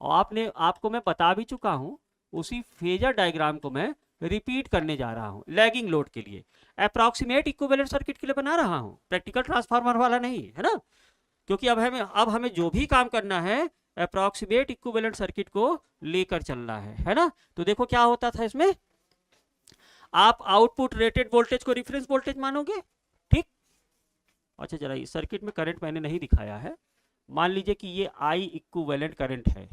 और आपको मैं बता भी चुका हूँ, उसी फेजर डायग्राम को मैं रिपीट करने जा रहा हूँ लैगिंग लोड के लिए। अप्रॉक्सीमेट इक्विवेलेंट सर्किट के लिए बना रहा हूँ, प्रैक्टिकल ट्रांसफार्मर वाला नहीं, है ना, क्योंकि अब हमें जो भी काम करना है अप्रॉक्सीमेट इक्विवेलेंट सर्किट को लेकर चलना है ना। तो देखो क्या होता था इसमें, आप आउटपुट रेटेड वोल्टेज को रिफरेंस वोल्टेज मानोगे, ठीक। अच्छा जरा इस सर्किट में करंट मैंने नहीं दिखाया है, मान लीजिए कि ये आई इक्विवेलेंट करंट है,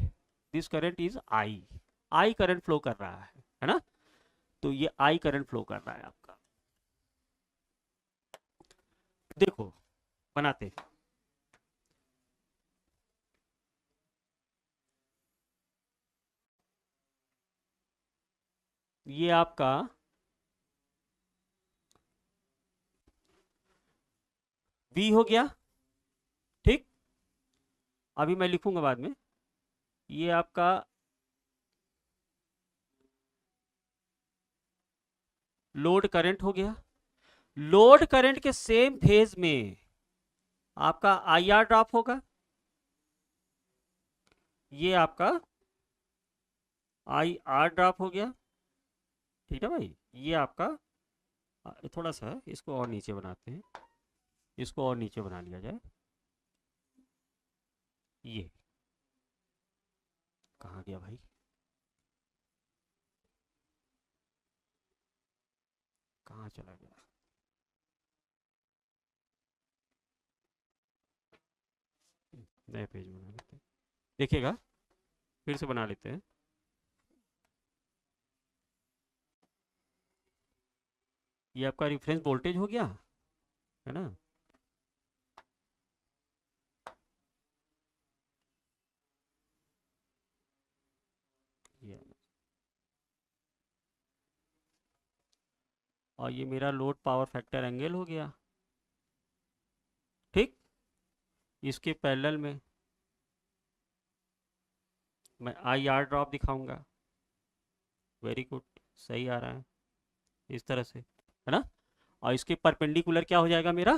this current is I current flow कर रहा है ना। तो ये आई करंट फ्लो कर रहा है आपका, देखो बनाते हैं। ये आपका V हो गया, ठीक। अभी मैं लिखूंगा बाद में, ये आपका लोड करंट हो गया। लोड करंट के सेम फेज में आपका IR ड्रॉप होगा, ये आपका IR ड्रॉप हो गया, ठीक है भाई। ये आपका थोड़ा सा इसको और नीचे बनाते हैं, इसको और नीचे बना लिया जाए। ये कहाँ गया भाई, कहाँ चला गया, नए पेज बना लेते हैं, देखिएगा फिर से बना लेते हैं। ये आपका रिफरेंस वोल्टेज हो गया, है ना। ये और ये मेरा लोड पावर फैक्टर एंगल हो गया, ठीक। इसके पैरेलल में मैं IR ड्रॉप दिखाऊंगा, वेरी गुड, सही आ रहा है इस तरह से, है ना। और इसके परपेंडिकुलर क्या हो जाएगा मेरा,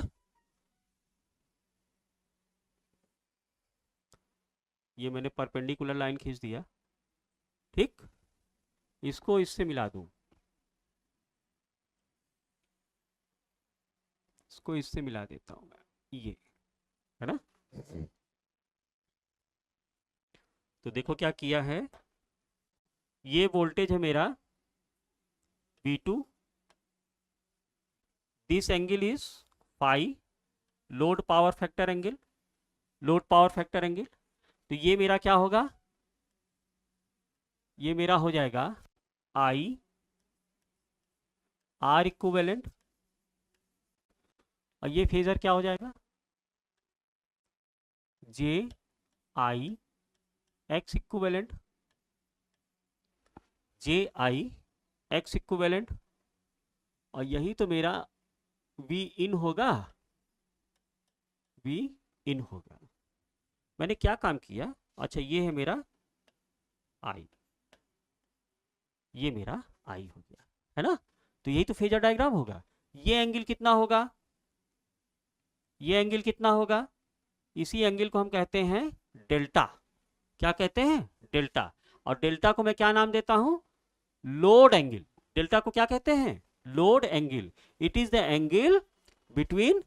ये मैंने परपेंडिकुलर लाइन खींच दिया, ठीक। इसको इससे मिला दूं, इसको इससे मिला देता हूं मैं, ये, है ना। तो देखो क्या किया है, ये वोल्टेज है मेरा V2, this angle is phi, load power factor angle, load power factor angle. तो ये मेरा क्या होगा, ये मेरा हो जाएगा I R इक्विवेलेंट, और ये फेजर क्या हो जाएगा, JI X equivalent, JI X equivalent, और यही तो मेरा V इन होगा, V इन होगा। मैंने क्या काम किया, अच्छा ये है मेरा I, ये मेरा I हो गया, है ना। तो यही तो फेजर डायग्राम होगा। ये एंगल कितना होगा, ये एंगल कितना होगा, इसी एंगल को हम कहते हैं डेल्टा, क्या कहते हैं, डेल्टा। और डेल्टा को मैं क्या नाम देता हूं, लोड एंगल। डेल्टा को क्या कहते हैं, load angle. It is the angle between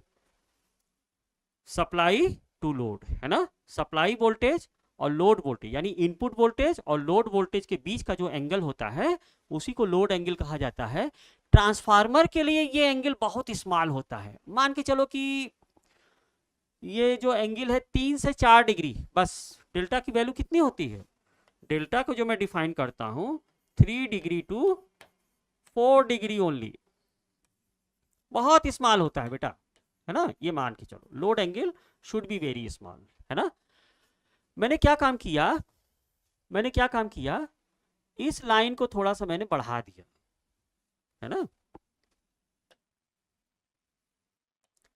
supply to load, है ना, सप्लाई वोल्टेज और लोड वोल्टेज, यानी इनपुट वोल्टेज और लोड वोल्टेज के बीच का जो एंगल होता है उसी को लोड एंगल कहा जाता है। ट्रांसफार्मर के लिए ये एंगल बहुत स्मॉल होता है। मान के चलो कि ये जो एंगल है 3 से 4 डिग्री, बस डेल्टा की वैल्यू कितनी होती है, डेल्टा को जो मैं डिफाइन करता हूं 3 डिग्री टू 4 डिग्री ओनली, बहुत स्मॉल होता है बेटा, है ना। ये मान के चलो load angle should be very small, है ना। मैंने क्या काम किया, इस लाइन को थोड़ा सा मैंने बढ़ा दिया, है ना।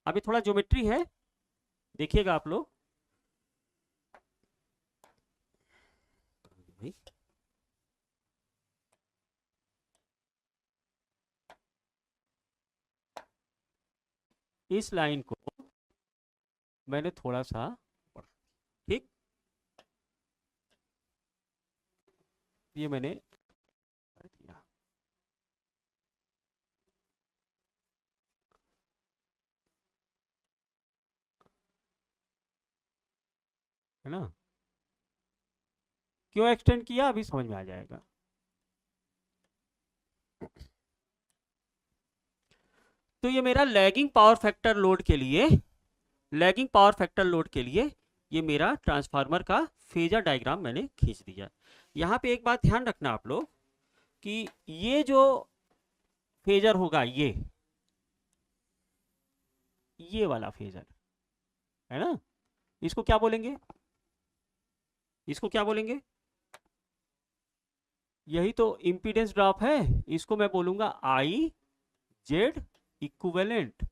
अभी थोड़ा ज्योमेट्री है, देखिएगा आप लोग। इस लाइन को मैंने थोड़ा सा बढ़ा, ठीक, ये मैंने दिया, है ना। क्यों एक्सटेंड किया अभी समझ में आ जाएगा। तो ये मेरा लैगिंग पावर फैक्टर लोड के लिए, ये मेरा ट्रांसफार्मर का फेजर डायग्राम मैंने खींच दिया। यहाँ पे एक बात ध्यान रखना आप लोग कि ये जो फेजर होगा ये वाला फेजर, है ना, इसको क्या बोलेंगे, यही तो इंपीडेंस ड्रॉप है, इसको मैं बोलूंगा आई जेड इक्विवेलेंट।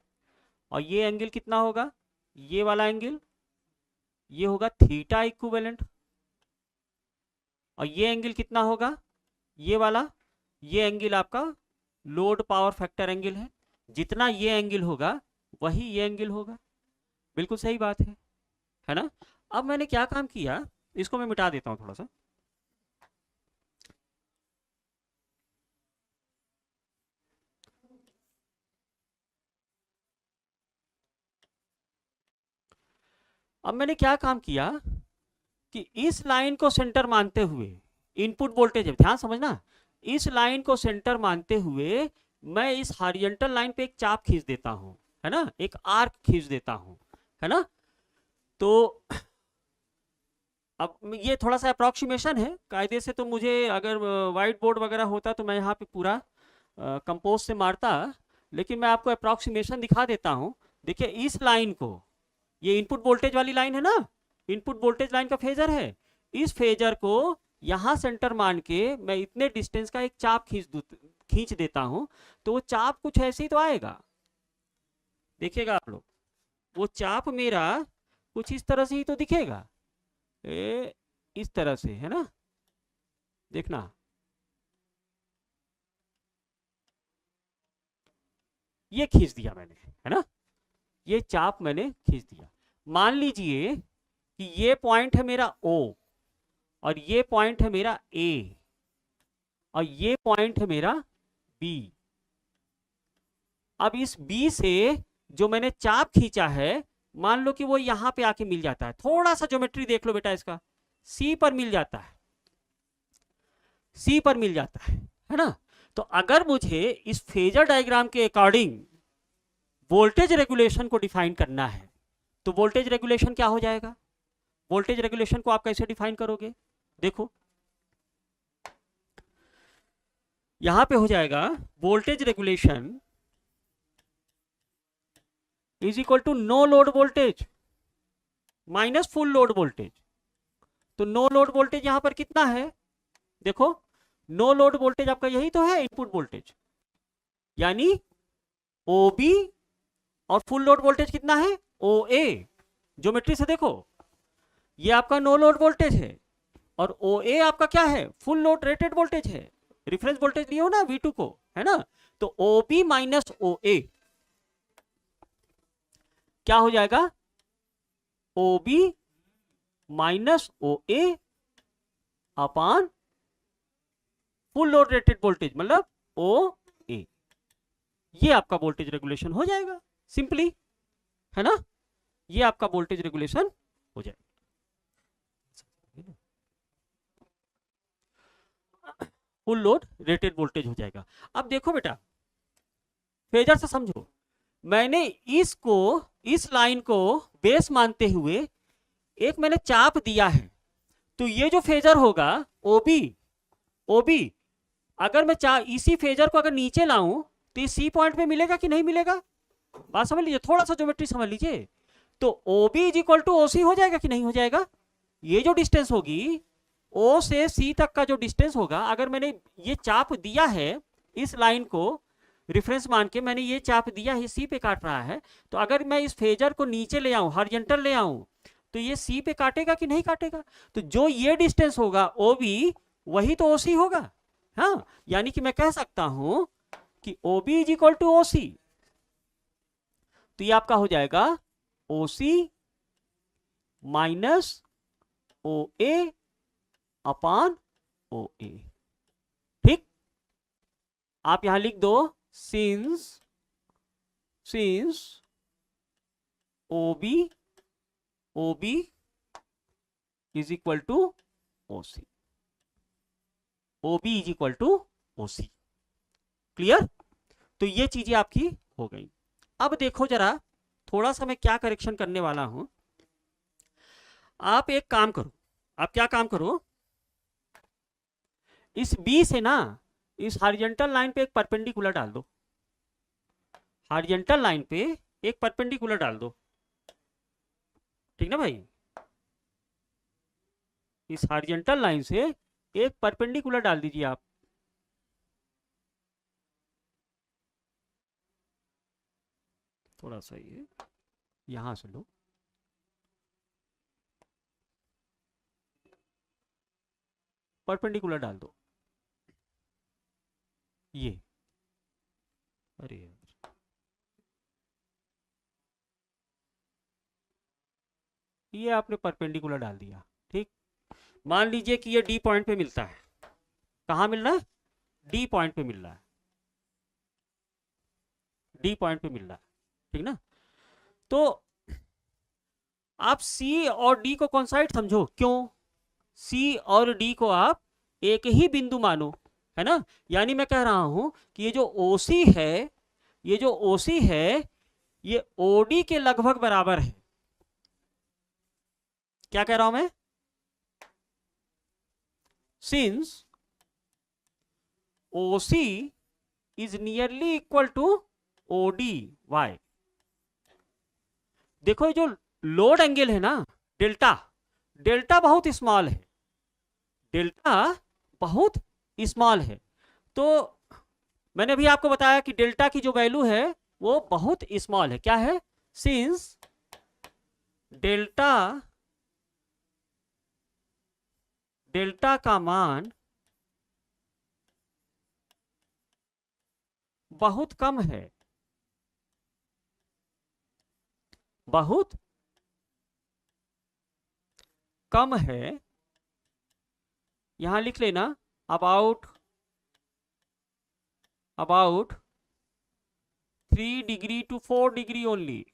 और ये एंगल कितना होगा, ये वाला एंगल, ये होगा थीटा इक्विवेलेंट। और ये एंगल कितना होगा, ये वाला, ये एंगल आपका लोड पावर फैक्टर एंगल है। जितना ये एंगल होगा वही ये एंगल होगा, बिल्कुल सही बात है ना। अब मैंने क्या काम किया, इसको मैं मिटा देता हूं थोड़ा सा। अब मैंने क्या काम किया कि इस लाइन को सेंटर मानते हुए, इनपुट वोल्टेज है, ध्यान समझना, इस लाइन को सेंटर मानते हुए मैं इस हॉरिजॉन्टल लाइन पे एक चाप खींच देता हूं, है ना, एक आर्क खींच देता हूं, है ना। तो अब ये थोड़ा सा अप्रोक्सीमेशन है, कायदे से तो मुझे अगर व्हाइट बोर्ड वगैरह होता तो मैं यहाँ पे पूरा कंपोज से मारता, लेकिन मैं आपको अप्रोक्सीमेशन दिखा देता हूँ। देखिए इस लाइन को, ये इनपुट वोल्टेज वाली लाइन है ना, इनपुट वोल्टेज लाइन का फेजर है, इस फेजर को यहां सेंटर मान के मैं इतने डिस्टेंस का एक चाप खींच देता हूं, तो वो चाप कुछ ऐसे ही तो आएगा, देखिएगा आप लोग, वो चाप मेरा कुछ इस तरह से ही तो दिखेगा, इस तरह से, है ना, देखना, ये खींच दिया मैंने, है ना, ये चाप मैंने खींच दिया। मान लीजिए कि ये पॉइंट है मेरा O और ये पॉइंट है मेरा A और ये पॉइंट है मेरा B। अब इस B से जो मैंने चाप खींचा है, मान लो कि वो यहां पे आके मिल जाता है, थोड़ा सा ज्योमेट्री देख लो बेटा, इसका C पर मिल जाता है, C पर मिल जाता है ना। तो अगर मुझे इस फेजर डायग्राम के अकॉर्डिंग वोल्टेज रेगुलेशन को डिफाइन करना है, तो वोल्टेज रेगुलेशन क्या हो जाएगा, वोल्टेज रेगुलेशन को आप कैसे डिफाइन करोगे, देखो यहां पे हो जाएगा voltage regulation is equal to no load voltage minus full load voltage. तो नो लोड वोल्टेज यहां पर कितना है, देखो नो लोड वोल्टेज आपका यही तो है, इनपुट वोल्टेज, यानी OB, और फुल लोड वोल्टेज कितना है OA। ज्योमेट्री से देखो, ये आपका नो लोड वोल्टेज है और OA आपका क्या है, फुल लोड रेटेड वोल्टेज है, रिफरेंस वोल्टेज लिए हो ना V2 को, है ना। तो OB माइनस OA क्या हो जाएगा, OB माइनस OA अपान फुल लोड रेटेड वोल्टेज मतलब OA। ये आपका वोल्टेज रेगुलेशन हो जाएगा सिंपली, है ना, ये आपका वोल्टेज रेगुलेशन हो जाएगा। फुल लोड रेटेड वोल्टेज हो जाएगा। अब देखो बेटा, फेजर से समझो, मैंने इस लाइन को बेस मानते हुए एक मैंने चाप दिया है, तो ये जो फेजर होगा ओबी अगर मैं इसी फेजर को अगर नीचे लाऊं तो ये सी पॉइंट पे मिलेगा कि नहीं मिलेगा? बात समझ लीजिए, थोड़ा सा ज्योमेट्री समझ लीजिए। तो ओबी इज इक्वल टू ओसी हो जाएगा कि नहीं हो जाएगा? ये जो डिस्टेंस होगी ओ से सी तक का जो डिस्टेंस होगा, अगर मैंने ये चाप दिया है इस लाइन को रेफरेंस मान के, मैंने ये चाप दिया है सी पे काट रहा है, तो अगर मैं इस फेजर को नीचे ले आऊं, हॉरिजॉन्टल ले आऊं, तो ये सी पे काटेगा कि नहीं काटेगा? तो जो ये डिस्टेंस होगा ओबी, वही तो ओसी होगा। हाँ, यानी कि मैं कह सकता हूं कि ओबी इज इक्वल टू ओसी, तो ये आपका हो जाएगा ओसी माइनस ओ ए अपान ओ ए। ठीक, आप यहां लिख दो since OB is equal to OC, OB is equal to OC. Clear? तो ये चीजें आपकी हो गई। अब देखो जरा, थोड़ा सा मैं क्या करेक्शन करने वाला हूं। आप एक काम करो, आप क्या काम करो, इस बी से ना इस हॉरिजॉन्टल लाइन पे एक परपेंडिकुलर डाल दो, हॉरिजॉन्टल लाइन पे एक परपेंडिकुलर डाल दो। ठीक ना भाई? इस हॉरिजॉन्टल लाइन से एक परपेंडिकुलर डाल दीजिए आप। थोड़ा सा ये यहां से लो, परपेंडिकुलर डाल दो ये। अरे यार, ये आपने परपेंडिकुलर डाल दिया। ठीक, मान लीजिए कि ये डी पॉइंट पे मिलता है। कहां मिल रहा है? डी पॉइंट पे मिल रहा है, डी पॉइंट पे मिल रहा है। ठीक ना? तो आप सी और डी को कॉन्साइड समझो। क्यों? सी और डी को आप एक ही बिंदु मानो, है ना? यानी मैं कह रहा हूं कि ये जो ओसी है, ये जो ओसी है, ये ओडी के लगभग बराबर है। क्या कह रहा हूं मैं? Since OC is nearly equal to OD why. देखो ये जो लोड एंगल है ना, डेल्टा, डेल्टा बहुत स्मॉल है, डेल्टा बहुत स्मॉल है। तो मैंने अभी आपको बताया कि डेल्टा की जो वैल्यू है वो बहुत स्मॉल है। क्या है? सिंस डेल्टा का मान बहुत कम है, बहुत कम है। यहां लिख लेना about 3 degree to 4 degree only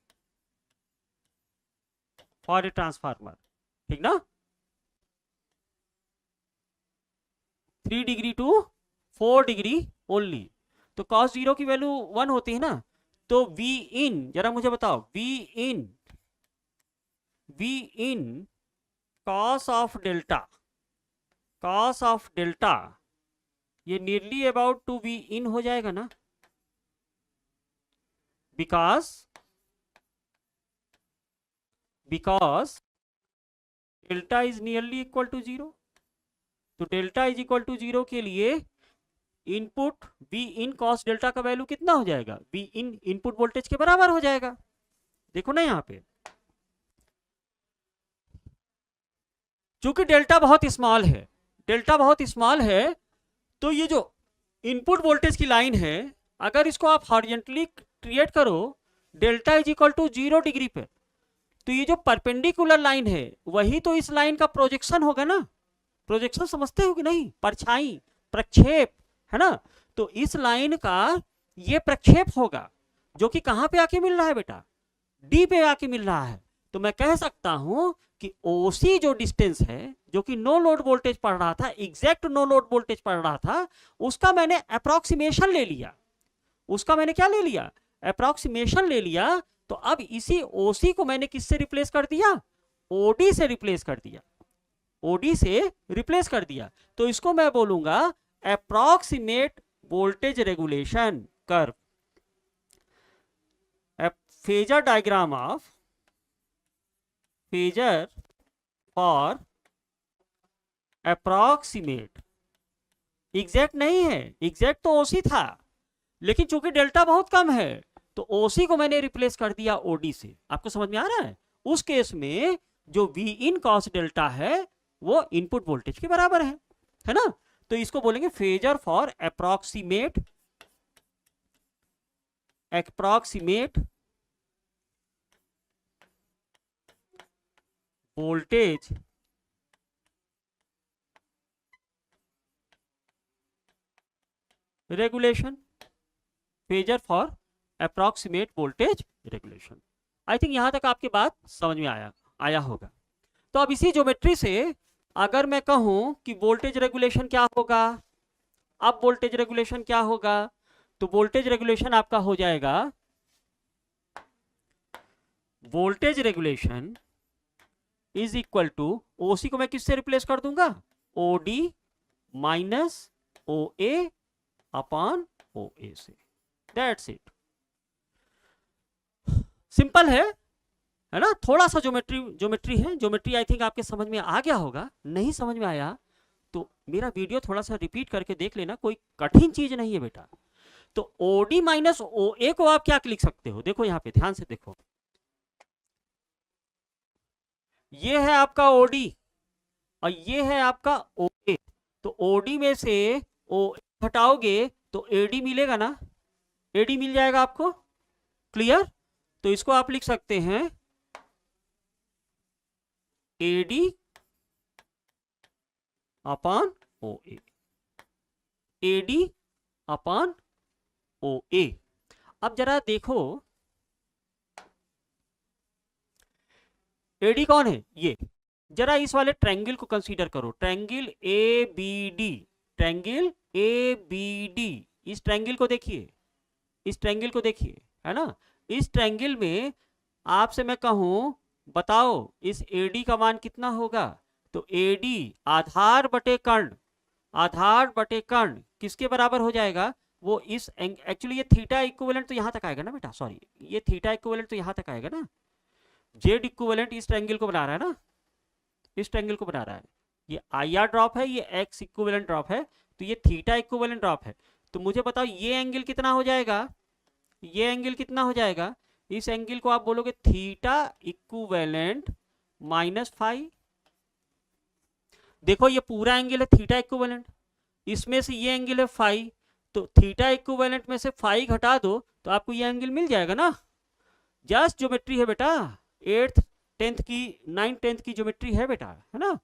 for a transformer. ठीक ना? 3 डिग्री टू 4 डिग्री ओनली। तो cos 0 की वैल्यू 1 होती है ना, तो V इन, जरा मुझे बताओ, V in cos of delta ये nearly about to V in हो जाएगा ना, because delta is nearly equal to 0। तो डेल्टा इज इक्वल टू 0 के लिए input V in cos delta का वैल्यू कितना हो जाएगा? V इन इनपुट वोल्टेज के बराबर हो जाएगा। देखो ना यहां पे, चूंकि डेल्टा बहुत स्मॉल है, डेल्टा बहुत स्मॉल है, तो ये जो इनपुट वोल्टेज की लाइन है, अगर इसको आप हॉरिजॉन्टली क्रिएट करो delta is equal to 0 degree पे, तो ये जो परपेंडिकुलर लाइन है वही तो इस लाइन का प्रोजेक्शन होगा ना। प्रोजेक्शन समझते हो कि नहीं? परछाई, प्रक्षेप, है ना? तो इस लाइन का ये प्रक्षेप होगा, जो कि कहां पे आके मिल रहा है बेटा? डी पे आके मिल रहा है। तो मैं कह सकता हूं कि ओसी जो डिस्टेंस है, जो कि नो लोड वोल्टेज पढ़ रहा था, एग्जैक्ट नो लोड वोल्टेज पढ़ रहा था, उसका मैंने अप्रोक्सीमेशन ले लिया। उसका मैंने क्या ले लिया? अप्रोक्सीमेशन ले लिया। तो अब इसी ओसी को मैंने किससे रिप्लेस कर दिया? ओडी से रिप्लेस कर दिया। ओडी से रिप्लेस कर दिया। तो इसको मैं बोलूंगा approximate voltage regulation curve. Phasor diagram of phasor for approximate. Exact नहीं है, एग्जैक्ट तो ओसी था, लेकिन चूंकि डेल्टा बहुत कम है तो ओसी को मैंने रिप्लेस कर दिया ओडी से। आपको समझ में आ रहा है? उस केस में जो वी इन कॉस डेल्टा है वो इनपुट वोल्टेज के बराबर है ना? तो इसको बोलेंगे phasor for approximate voltage regulation. Phasor for approximate voltage regulation. I think यहां तक आपकी बात समझ में आया होगा। तो अब इसी ज्योमेट्री से अगर मैं कहूं कि वोल्टेज रेगुलेशन क्या होगा, अब वोल्टेज रेगुलेशन क्या होगा, तो वोल्टेज रेगुलेशन आपका हो जाएगा, voltage regulation is equal to, OC को मैं किससे रिप्लेस कर दूंगा? OD minus O A upon O A से। That's it. सिंपल है ना? थोड़ा सा ज्योमेट्री है। ज्योमेट्री आई थिंक आपके समझ में आ गया होगा। नहीं समझ में आया तो मेरा वीडियो थोड़ा सा रिपीट करके देख लेना, कोई कठिन चीज नहीं है बेटा। तो ओडी माइनस ओ ए को आप क्या लिख सकते हो? देखो यहां पे ध्यान से देखो, ये है आपका ओडी और ये है आपका ओ ए। तो ओडी में से ओ हटाओगे तो एडी मिलेगा ना? एडी मिल जाएगा आपको। क्लियर? तो इसको आप लिख सकते हैं एडी अपॉन ओ ए, एडी अपॉन ओ ए। अब जरा देखो एडी कौन है? ये जरा इस वाले ट्रायंगल को कंसीडर करो, triangle A B D, triangle A B D. इस ट्रायंगल को देखिए, इस ट्रायंगल को देखिए, है ना? इस ट्रायंगल में आपसे मैं कहूं बताओ इस एडी का मान कितना होगा? तो एडी आधार बटे कर्ण, आधार बटे कर्ण किसके बराबर हो जाएगा? वो इस एक्चुअली ये थीटा इक्विवेलेंट तो यहां तक आएगा ना बेटा, सॉरी ये थीटा इक्विवेलेंट तो यहां तक आएगा ना। जेड इक्विवेलेंट इस ट्रायंगल को बना रहा है ना, इस ट्रायंगल को बना रहा है। ये आई आर ड्रॉप है, ये एक्स इक्विवेलेंट ड्रॉप है, तो ये थीटा इक्विवेलेंट ड्रॉप है। तो मुझे बताओ ये एंगल कितना हो जाएगा? ये एंगल कितना हो जाएगा? इस एंगल को आप बोलोगे थीटा इक्विवेलेंट माइनस फाइव। देखो ये पूरा एंगल है थीटा इक्विवेलेंट, इसमें से ये एंगल है फाइव, तो थीटा इक्विवेलेंट में से फाइव घटा दो तो आपको ये एंगल मिल जाएगा ना। जस्ट ज्योमेट्री है बेटा, 8th 10th की 9th 10th की ज्योमेट्री है बेटा, है ना?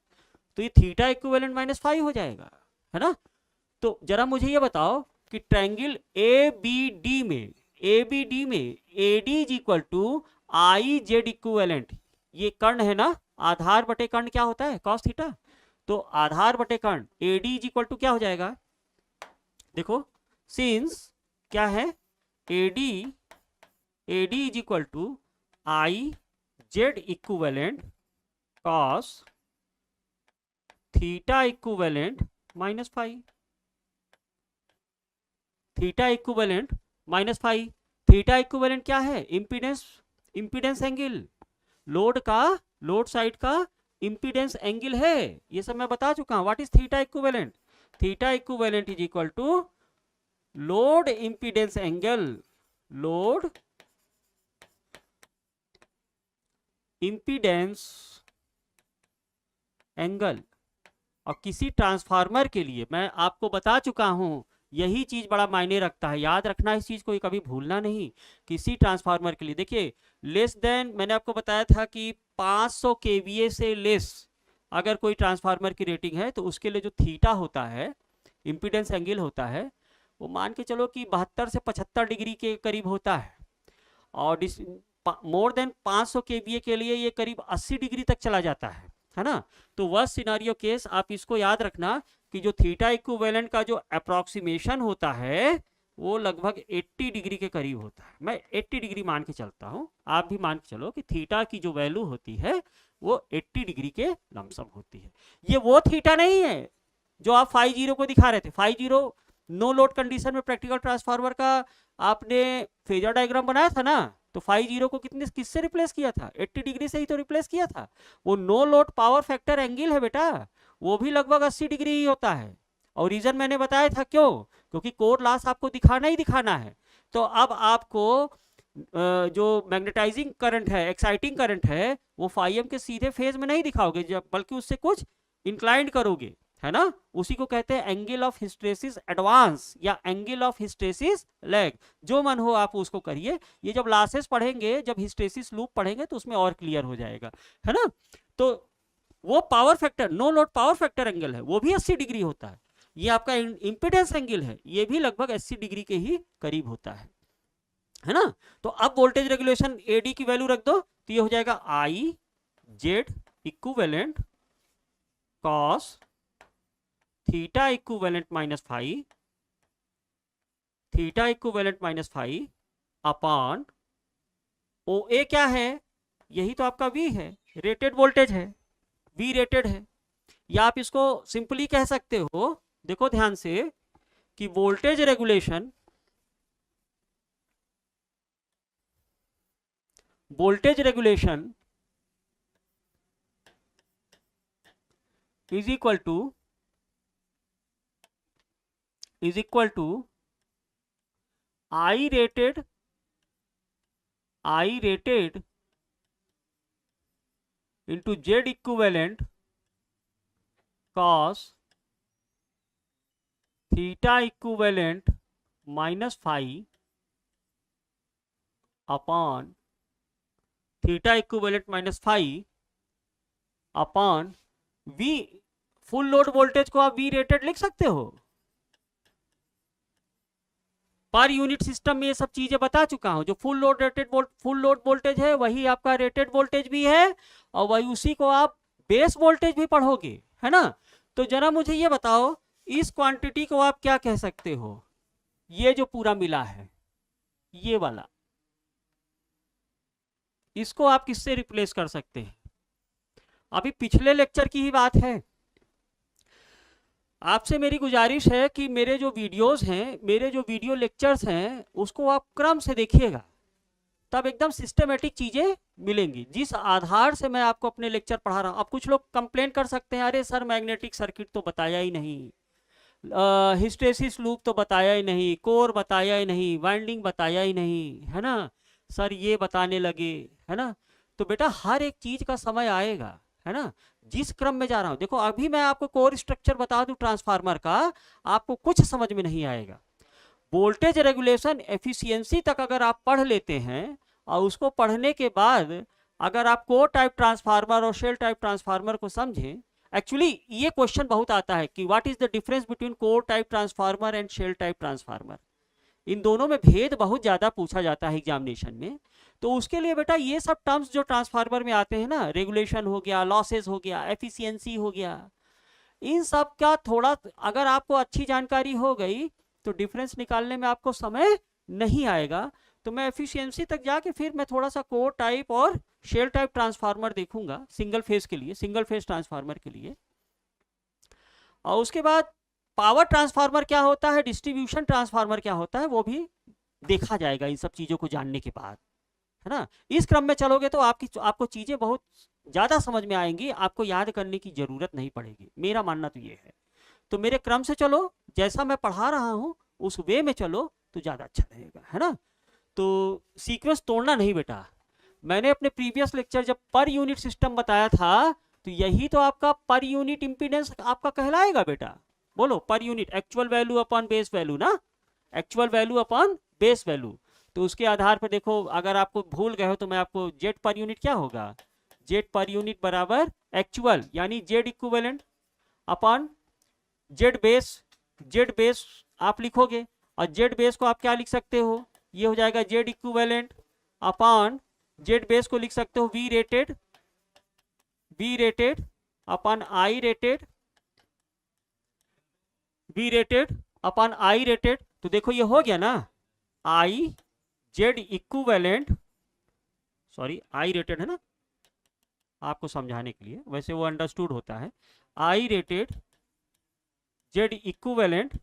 तो ये थीटा इक्विवेलेंट माइनस फाइव हो जाएगा, है ना? तो जरा मुझे ये बताओ कि ट्रायंगल ए बी डी में, ए बी डी में AD is equal to I Z equivalent, ये कर्ण है ना, आधार बटे कर्ण क्या होता है? Cos theta. तो आधार बटे कर्ण एडी इज इक्वल टू क्या हो जाएगा? देखो सिंस क्या है, AD is equal to I Z equivalent cos theta equivalent minus five, theta equivalent minus five. Theta equivalent क्या है? इंपीडेंस, इंपीडेंस एंगल, लोड का, लोड साइड का इंपीडेंस एंगल है, ये सब मैं बता चुका हूं। What is theta equivalent? Theta equivalent is equal to load impedance angle, load impedance angle. और किसी ट्रांसफार्मर के लिए मैं आपको बता चुका हूं, यही चीज बड़ा मायने रखता है, याद रखना इस चीज को, कभी भूलना नहीं। किसी ट्रांसफार्मर के लिए देखिए लेस देन, मैंने आपको बताया था कि 500 केवीए से लेस अगर कोई ट्रांसफार्मर की रेटिंग है तो उसके लिए जो थीटा होता है, इंपीडेंस एंगल होता है, वो मान के चलो कि 72 से 75 डिग्री के करीब होता है। और मोर देन 500 केवीए के लिए ये करीब 80 डिग्री तक चला जाता है। है ना। तो वर्स्ट सिनारियो केस आप इसको याद रखना कि जो थीटा इक्विवेलेंट का जो अप्रोक्सीमेशन होता है वो लगभग 80 डिग्री के करीब होता है। मैं 80 डिग्री मान के चलता हूं, आप भी मान के चलो कि थीटा की जो वैल्यू होती है वो 80 डिग्री के लमसम होती है। ये वो थीटा नहीं है जो आप 5-0 को दिखा रहे थे। 5-0 नो लोड कंडीशन में प्रैक्टिकल ट्रांसफार्मर का आपने फेजर डायग्राम बनाया था ना, तो 5-0 को किससे रिप्लेस किया था? 80 डिग्री से ही तो रिप्लेस किया था। वो no load power factor angle है बेटा, वो भी लगभग 80 डिग्री ही होता है। और रीजन मैंने बताया था क्यों, क्योंकि कोर लॉस आपको दिखाना ही दिखाना है। तो अब आपको जो मैग्नेटाइजिंग करंट है, एक्साइटिंग करंट है, वो φm के सीधे फेज में नहीं दिखाओगे, जब बल्कि उससे कुछ इंक्लाइंड करोगे, है ना। उसी को कहते हैं एंगल ऑफ हिस्टेरेसिस एडवांस या एंगल ऑफ हिस्टेरेसिस लैग, जो मन हो आप उसको करिए। ये जब लॉसेस पढ़ेंगे, जब हिस्टेरेसिस लूप पढ़ेंगे तो उसमें और क्लियर हो जाएगा, है ना। तो वो power factor, no load power factor angle है, वो भी 80 डिग्री होता है। ये आपका इंपीडेंस एंगल है, ये भी लगभग 80 डिग्री के ही करीब होता है ना। तो अब वोल्टेज रेगुलेशन एडी की वैल्यू रख दो, तो ये हो जाएगा I Z equivalent cos theta equivalent minus five, theta equivalent minus five upon O A क्या है, यही तो आपका वी है, रेटेड वोल्टेज है, वी रेटेड है। या आप इसको सिंपली कह सकते हो, देखो ध्यान से, कि voltage regulation is equal to I rated into Z equivalent cos theta equivalent minus phi upon theta equivalent minus phi upon V। Full load voltage को आप V रेटेड लिख सकते हो। पर यूनिट सिस्टम में ये सब चीजें बता चुका हूं। जो फुल लोड वोल्टेज है वही आपका रेटेड वोल्टेज भी है, और वही उसी को आप बेस वोल्टेज भी पढ़ोगे, है ना। तो जरा मुझे ये बताओ, इस क्वांटिटी को आप क्या कह सकते हो? ये जो पूरा मिला है, ये वाला, इसको आप किससे रिप्लेस कर सकते हैं? अभी पिछले लेक्चर की ही बात है। आपसे मेरी गुजारिश है कि मेरे जो वीडियोस हैं, मेरे जो वीडियो लेक्चर्स हैं, उसको आप क्रम से देखिएगा, तब एकदम सिस्टमेटिक चीजें मिलेंगी, जिस आधार से मैं आपको अपने लेक्चर पढ़ा रहा हूं। अब कुछ लोग कंप्लेन कर सकते हैं, अरे सर मैग्नेटिक सर्किट तो बताया ही नहीं, हिस्टेरेसिस लूप तो बताया ही नहीं, कोर बताया ही नहीं, वाइंडिंग बताया ही नहीं, है ना सर, ये बताने लगे, है ना। तो बेटा हर एक चीज का समय आएगा, है ना। जिस क्रम में जा रहा हूं, देखो अभी मैं आपको कोर स्ट्रक्चर बता दूं ट्रांसफार्मर का, आपको कुछ समझ में नहीं आएगा। वोल्टेज रेगुलेशन एफिशिएंसी तक अगर आप पढ़ लेते हैं, और उसको पढ़ने के बाद अगर आप कोर टाइप ट्रांसफार्मर और शेल टाइप ट्रांसफार्मर को समझें, एक्चुअली ये क्वेश्चन बहुत आता है कि what is the difference between core type transformer and shell type transformer. इन दोनों में भेद बहुत ज्यादा पूछा जाता है एग्जामिनेशन में। तो उसके लिए बेटा ये सब टर्म्स जो ट्रांसफार्मर में आते हैं ना, रेगुलेशन हो गया, लॉसेस हो गया, एफिशिएंसी हो गया, इन सब का थोड़ा अगर आपको अच्छी जानकारी हो गई तो डिफरेंस निकालने में आपको समय नहीं आएगा। तो मैं एफिशिएंसी तक जाके फिर मैं थोड़ा सा कोर टाइप और शेल टाइप ट्रांसफार्मर देखूंगा सिंगल फेज के लिए, सिंगल फेज ट्रांसफार्मर के लिए। और उसके बाद पावर ट्रांसफार्मर क्या होता है, डिस्ट्रीब्यूशन ट्रांसफार्मर क्या होता है, वो भी देखा जाएगा इन सब चीजों को जानने के बाद, है ना। इस क्रम में चलोगे तो आपको चीजें बहुत ज्यादा समझ में आएंगी, आपको याद करने की जरूरत नहीं पड़ेगी, मेरा मानना तो ये है। तो मेरे क्रम से चलो, जैसा मैं पढ़ा रहा हूं उस वे में चलो तो ज्यादा अच्छा रहेगा, है ना। तो सीक्वेंस तोड़ना नहीं बेटा। मैंने अपने प्रीवियस लेक्चर जब पर यूनिट सिस्टम बताया था, तो यही तो आपका पर यूनिट इंपीडेंस आपका कहलाएगा बेटा। बोलो, पर unit actual value upon base value ना, actual value upon base value. तो उसके आधार पर देखो, अगर आपको भूल गए हो तो मैं आपको जेड पर यूनिट क्या होगा, जेड पर यूनिट बराबर एक्चुअल यानी Z equivalent upon Z base आप लिखोगे, और जेड बेस को आप क्या लिख सकते हो, ये हो जाएगा Z equivalent upon Z base को लिख सकते हो V rated upon I rated V rated upon I rated. तो देखो ये हो गया ना, I Z equivalent, sorry I rated है ना, आपको समझाने के लिए, वैसे वो अंडरस्टूड होता है, I rated Z equivalent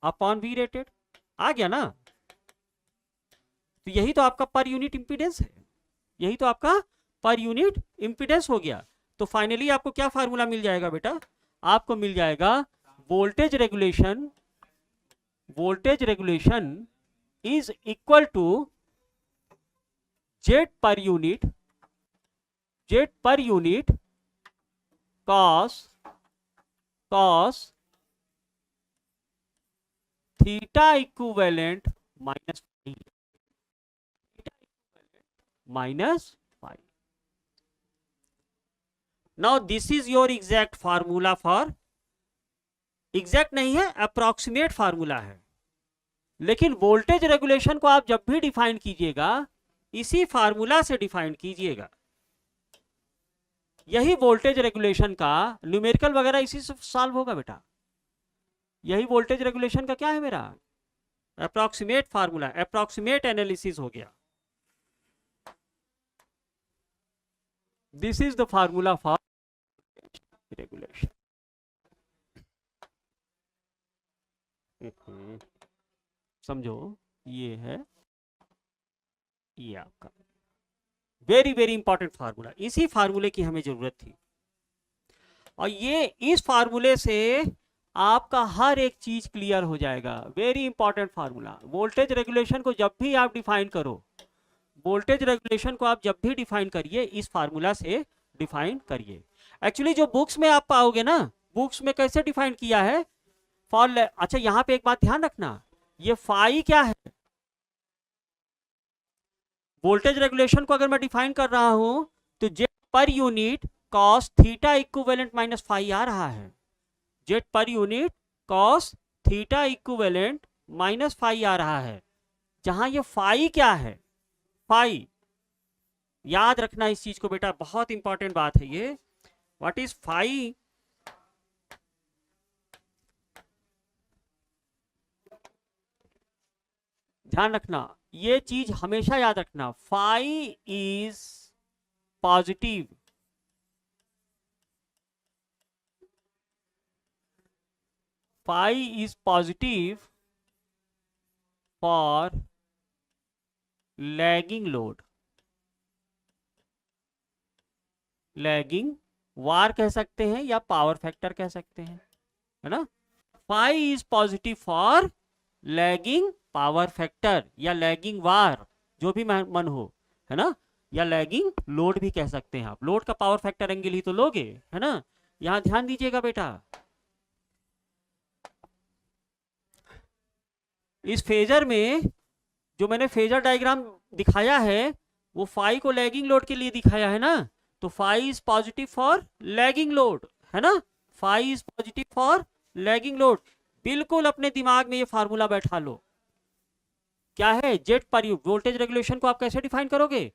upon V rated. आ गया ना, तो यही तो आपका पर यूनिट इंपीडेंस है, यही तो आपका पर यूनिट इंपीडेंस हो गया। तो फाइनली आपको क्या फार्मूला मिल जाएगा बेटा, आपको मिल जाएगा voltage regulation is equal to Z per unit cos theta equivalent minus five. Now this is your exact formula for, exact नहीं है, अप्रॉक्सीमेट फार्मूला है, लेकिन वोल्टेज रेगुलेशन को आप जब भी डिफाइन कीजिएगा इसी फार्मूला से डिफाइन कीजिएगा। यही वोल्टेज रेगुलेशन का न्यूमेरिकल वगैरह इसी से सॉल्व होगा बेटा। यही वोल्टेज रेगुलेशन का क्या है मेरा अप्रॉक्सीमेट फार्मूला, अप्रॉक्सीमेट एनालिसिस हो गया। This is the formula for regulation. समझो, ये है, ये आपका वेरी वेरी इंपॉर्टेंट फार्मूला, इसी फार्मूले की हमें जरूरत थी। और ये इस फार्मूले से आपका हर एक चीज क्लियर हो जाएगा। Very important formula. Voltage regulation को जब भी आप डिफाइन करो, वोल्टेज रेगुलेशन को आप जब भी डिफाइन करिए इस फार्मूला से डिफाइन करिए। एक्चुअली जो बुक्स में आप पाओगे ना, बुक्स में कैसे डिफाइन किया है फॉर, अच्छा यहाँ पे एक बात ध्यान रखना, ये फाई क्या है, वोल्टेज रेगुलेशन को अगर मैं डिफाइन कर रहा हूं तो Z per unit cos theta equivalent minus phi आ रहा है, Z per unit cos theta equivalent minus phi आ रहा है। जहां ये फाई क्या है, फाई, याद रखना इस चीज को बेटा, बहुत इंपॉर्टेंट बात है ये। व्हाट इज फाई, ध्यान रखना, ये चीज हमेशा याद रखना, phi is positive, phi is positive for lagging load, lagging वार कह सकते हैं या पावर फैक्टर कह सकते हैं, है ना। Phi is positive for lagging power factor या लैगिंग वार, जो भी मन हो, है ना, या लैगिंग लोड भी कह सकते हैं आप। लोड का पावर फैक्टर एंगल ही तो लोगे, है ना। यहां ध्यान दीजिएगा बेटा, इस फेजर में जो मैंने फेजर डायग्राम दिखाया है वो फाई को लैगिंग लोड के लिए दिखाया है ना, तो phi is positive for lagging load, है ना, phi is positive for lagging load. बिल्कुल अपने दिमाग में ये फार्मूला बैठा लो, क्या है, Z per unit. Voltage regulation को आप कैसे डिफाइन करोगे,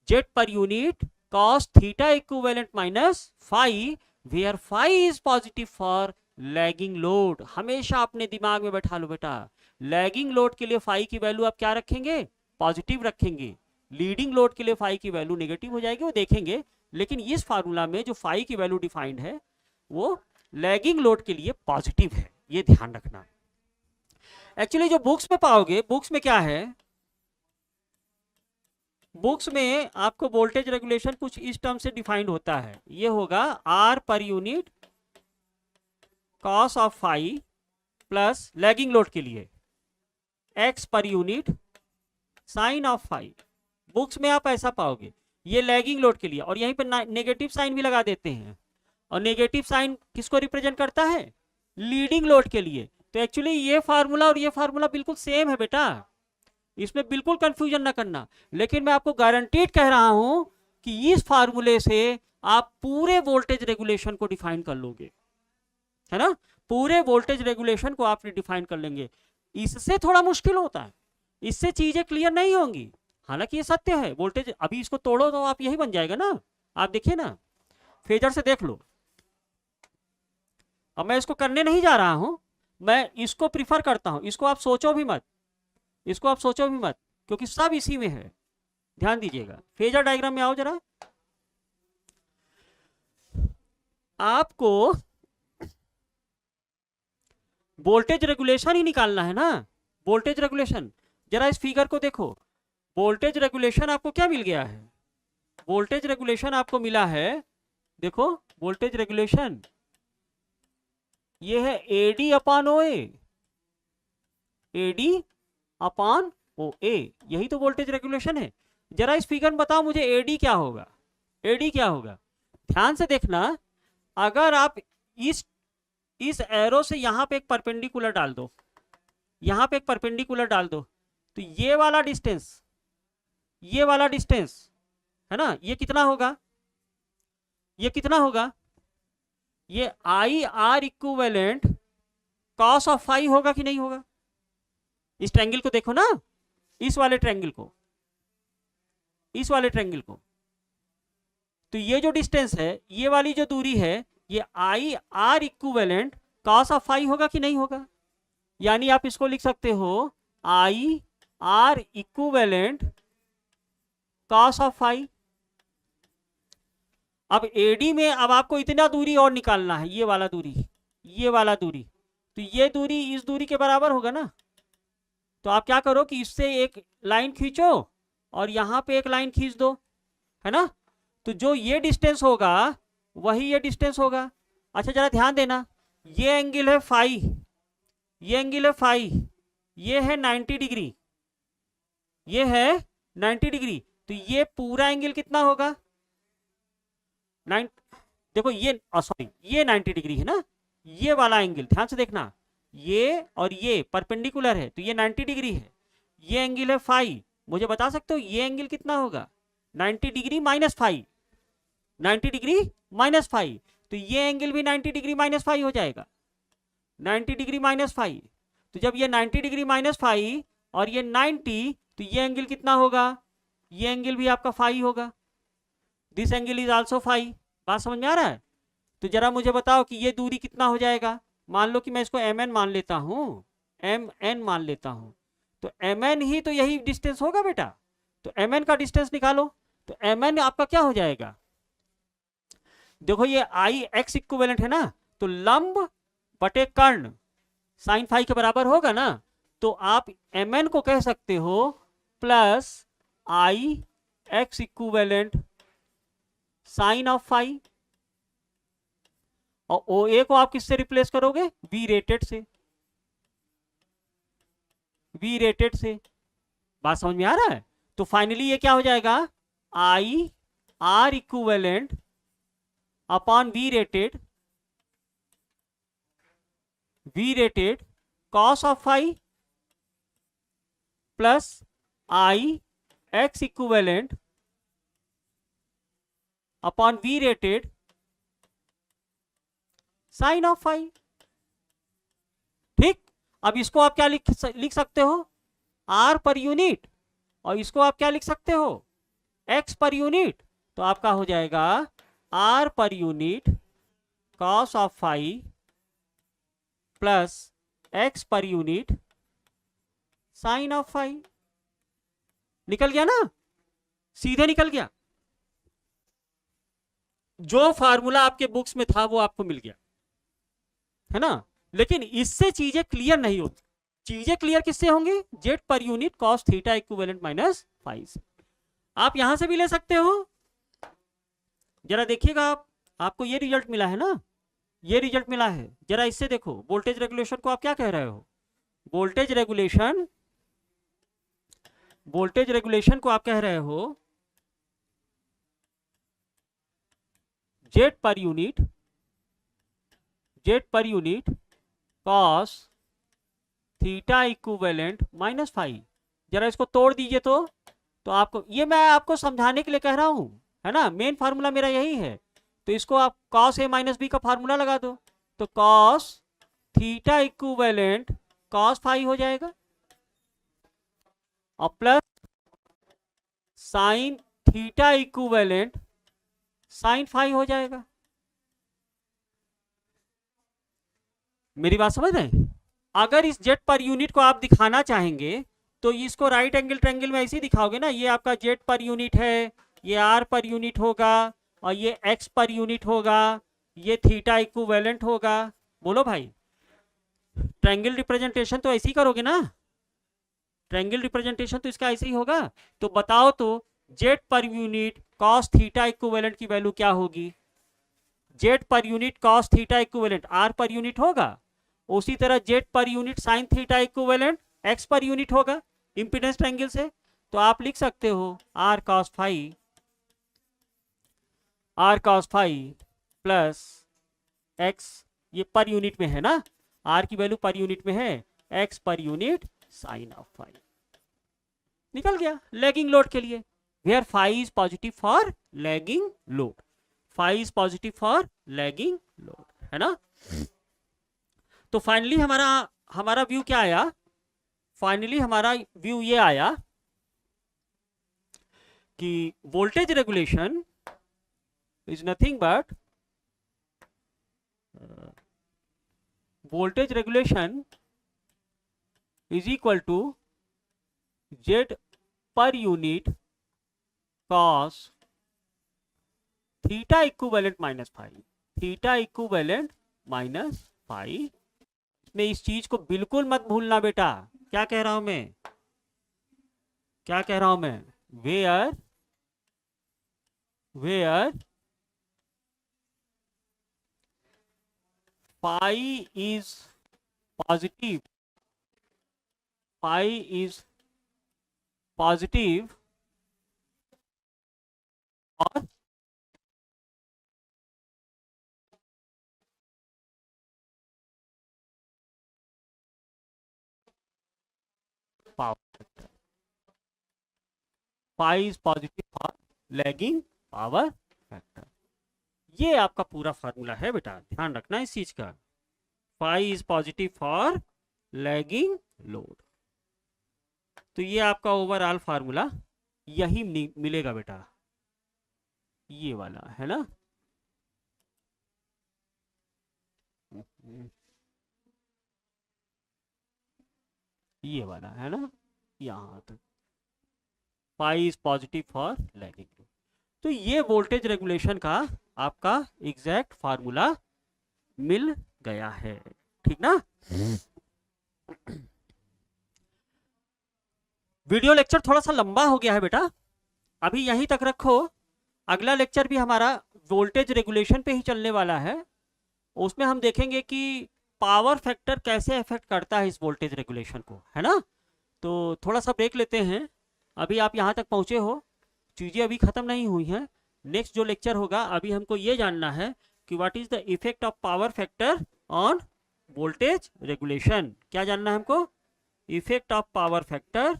Z per unit cos theta equivalent minus phi, where phi is positive for lagging load. हमेशा अपने दिमाग में बैठा लो बेटा, लैगिंग लोड के लिए फाई की वैल्यू आप क्या रखेंगे, पॉजिटिव रखेंगे, लीडिंग लोड के लिए फाई की वैल्यू नेगेटिव हो जाएगी, वो देखेंगे। लेकिन इस फार्मूला में जो फाई की वैल्यू डिफाइंड है वो लैगिंग लोड के लिए पॉजिटिव है, ये ध्यान रखना। एक्चुअली जो बुक्स में पाओगे, बुक्स में क्या है, बुक्स में आपको वोल्टेज रेगुलेशन कुछ इस टर्म से डिफाइंड होता है, ये होगा R per unit cos of phi plus lagging load के लिए X per unit sine of phi. Books में आप ऐसा पाओगे, ये लैगिंग लोड के लिए, और यहीं पर नेगेटिव साइन भी लगा देते हैं, और नेगेटिव साइन किसको रिप्रेजेंट करता है, लीडिंग लोड के लिए। तो एक्चुअली ये फार्मूला और ये फार्मूला बिल्कुल सेम है बेटा, इसमें बिल्कुल कंफ्यूजन ना करना। लेकिन मैं आपको गारंटीड कह रहा हूं कि इस फार्मूले से आप पूरे वोल्टेज रेगुलेशन को डिफाइन कर लोगे, है ना, पूरे वोल्टेज रेगुलेशन को आप डिफाइन कर लेंगे। इससे थोड़ा मुश्किल होता है, इससे चीजें क्लियर नहीं होंगी, हालांकि ये सत्य है। वोल्टेज अभी इसको तोड़ो तो आप यही बन जाएगा ना, आप देखिए ना, फेजर से देख लो। अब मैं इसको करने नहीं जा रहा हूं, मैं इसको प्रिफर करता हूं, इसको आप सोचो भी मत, इसको आप सोचो भी मत, क्योंकि सब इसी में है। ध्यान दीजिएगा, फेजर डायग्राम में आओ जरा। आपको वोल्टेज रेगुलेशन ही निकालना है ना, वोल्टेज रेगुलेशन। जरा इस फिगर को देखो, वोल्टेज रेगुलेशन आपको क्या मिल गया है? वोल्टेज रेगुलेशन आपको मिला है, देखो वोल्टेज रेगुलेशन ये है एडी अपान ओ ए, एडी अपान ओ ए, यही तो वोल्टेज रेगुलेशन है। जरा इस फिगर में बताओ मुझे एडी क्या होगा, एडी क्या होगा? ध्यान से देखना, अगर आप इस एरो से यहां पे एक परपेंडिकुलर डाल दो, यहां पे एक परपेंडिकुलर डाल दो, तो ये वाला डिस्टेंस, ये वाला डिस्टेंस है ना, ये कितना होगा? ये कितना होगा? ये I R equivalent cos of phi होगा कि नहीं होगा? इस ट्रायंगल को देखो ना, इस वाले ट्रायंगल को, इस वाले ट्रायंगल को, तो ये जो डिस्टेंस है, ये वाली जो दूरी है, ये I R equivalent cos of phi होगा कि नहीं होगा? यानी आप इसको लिख सकते हो I R equivalent cos of phi. अब एडी में अब आपको इतना दूरी और निकालना है, ये वाला दूरी, ये वाला दूरी, तो ये दूरी इस दूरी के बराबर होगा ना। तो आप क्या करो कि इससे एक लाइन खींचो और यहां पे एक लाइन खींच दो, है ना। तो जो ये डिस्टेंस होगा वही ये डिस्टेंस होगा। अच्छा जरा ध्यान देना, ये एंगल है फाई, ये एंगल है फाई, ये है 90 डिग्री, ये है 90 डिग्री, तो ये पूरा एंगल कितना होगा? देखो ये सॉरी, ये 90 डिग्री है ना, ये वाला एंगल ध्यान से देखना, ये और ये परपेंडिकुलर है, तो ये 90 डिग्री है, ये एंगल है फाई। मुझे बता सकते हो ये एंगल कितना होगा? 90 degree minus phi, 90 degree minus phi, तो ये एंगल भी 90 डिग्री माइनस फाई हो जाएगा, 90 डिग्री माइनस फाई। तो जब ये 90 डिग्री माइनस फाई और ये 90, तो ये एंगल कितना होगा? ये एंगल भी आपका फाई होगा, this angle is also phi. बात समझ में आ रहा है? तो जरा मुझे बताओ कि ये दूरी कितना हो जाएगा? मान लो कि मैं इसको mn मान लेता हूं, mn मान लेता हूं, तो mn ही तो यही डिस्टेंस होगा बेटा। तो mn का डिस्टेंस निकालो, तो mn आपका क्या हो जाएगा? देखो ये आई एक्स इक्विवेलेंट है ना, तो लंब बटे कर्ण साइन फाई के बराबर होगा ना, तो आप mn को कह सकते हो plus I X equivalent sine of phi, और ओ ए को आप किससे रिप्लेस करोगे? वी रेटेड से, वी रेटेड से। बात समझ में आ रहा है? तो फाइनली ये क्या हो जाएगा? I R equivalent upon V rated, V rated cos of phi plus I X equivalent upon V rated sine of phi. ठीक, अब इसको आप क्या लिख सकते हो? आर पर यूनिट, और इसको आप क्या लिख सकते हो? X per unit. तो आपका हो जाएगा R per unit cos of phi plus X per unit sine of phi. निकल गया ना, सीधे निकल गया। जो फार्मूला आपके बुक्स में था वो आपको मिल गया, है ना। लेकिन इससे चीजें क्लियर नहीं होती। चीजें क्लियर किससे होंगी? Z per unit cos theta equivalent minus phi से। आप यहां से भी ले सकते हो। जरा देखिएगा, आपको ये रिजल्ट मिला है ना, ये रिजल्ट मिला है। जरा इससे देखो, वोल्टेज रेगुलेशन को आप क्या कह रहे हो? वोल्टेज रेगुलेशन, वोल्टेज रेगुलेशन को आप कह रहे हो Z per unit, Z per unit cos theta equivalent minus phi. जरा इसको तोड़ दीजिए तो आपको, ये मैं आपको समझाने के लिए कह रहा हूं, है ना। मेन फार्मूला मेरा यही है। तो इसको आप कॉस ए माइनस बी का फार्मूला लगा दो, तो cos theta equivalent cos phi हो जाएगा, और plus sine theta equivalent sine phi हो जाएगा। मेरी बात समझ रहे हैं? अगर इस जेट पर यूनिट को आप दिखाना चाहेंगे तो इसको राइट एंगल ट्रायंगल में ऐसे ही दिखाओगे ना, ये आपका जेट पर यूनिट है, ये आर पर यूनिट होगा और ये एक्स पर यूनिट होगा, ये थीटा इक्विवेलेंट होगा। बोलो भाई, ट्रायंगल रिप्रेजेंटेशन तो ऐसे ही करोगे ना, ट्रायंगल रिप्रेजेंटेशन तो इसका ऐसे ही होगा। तो बताओ तो Z per unit cos theta equivalent की वैल्यू क्या होगी? Z per unit cos theta equivalent R per unit होगा, उसी तरह Z per unit sine theta equivalent X per unit होगा इंपीडेंस ट्रायंगल से। तो आप लिख सकते हो R cos phi plus X, ये पर यूनिट में है ना, आर की वैल्यू पर यूनिट में है, x per unit sine of phi. निकल गया लैगिंग लोड के लिए, where phi is positive for lagging load, phi is positive for lagging load, है ना। तो फाइनली हमारा व्यू क्या आया? फाइनली हमारा व्यू ये आया कि voltage regulation is nothing but voltage regulation is equal to Z per unit cos theta equivalent minus phi, theta equivalent minus phi। में इस चीज को बिल्कुल मत भूलना बेटा। क्या कह रहा हूं मैं, क्या कह रहा हूं मैं? Where phi is positive, phi is positive or power factor, phi is positive for lagging power factor। ये आपका पूरा फार्मूला है बेटा, ध्यान रखना इस चीज का। Phi is positive for lagging load. तो ये आपका ओवरऑल फार्मूला यही मिलेगा बेटा, ये वाला है ना। ये वाला है ना, यहां तक phi is positive for lagging load. तो ये वोल्टेज रेगुलेशन का आपका एग्जैक्ट फार्मूला मिल गया है, ठीक ना। वीडियो लेक्चर थोड़ा सा लंबा हो गया है बेटा, अभी यहीं तक रखो। अगला लेक्चर भी हमारा वोल्टेज रेगुलेशन पे ही चलने वाला है। उसमें हम देखेंगे कि पावर फैक्टर कैसे अफेक्ट करता है इस वोल्टेज रेगुलेशन को, है ना। तो थोड़ा सा ब्रेक लेते हैं। अभी आप यहाँ तक पहुँचे हो, चीज़ें अभी ख़त्म नहीं हुई हैं। नेक्स्ट जो लेक्चर होगा, अभी हमको ये जानना है कि what is the effect of power factor on voltage regulation. क्या जानना है हमको? Effect of power factor,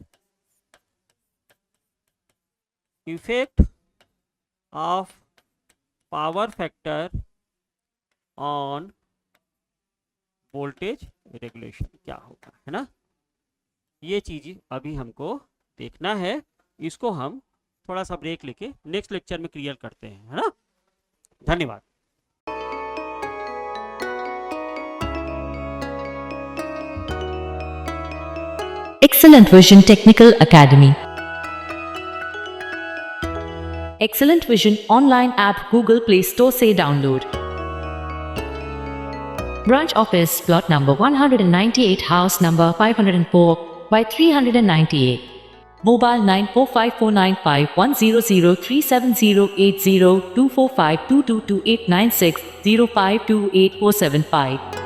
effect of power factor on voltage regulation क्या होगा, है ना। ये चीज अभी हमको देखना है, इसको हम थोड़ा सा ब्रेक लेके नेक्स्ट लेक्चर में क्लियर करते हैं, है ना। धन्यवाद। Excellent Vision Technical Academy. Excellent Vision online app Google Play Store से download. Branch office plot number 198, house number 504 by 398. Mobile 945495100370802452228960528475.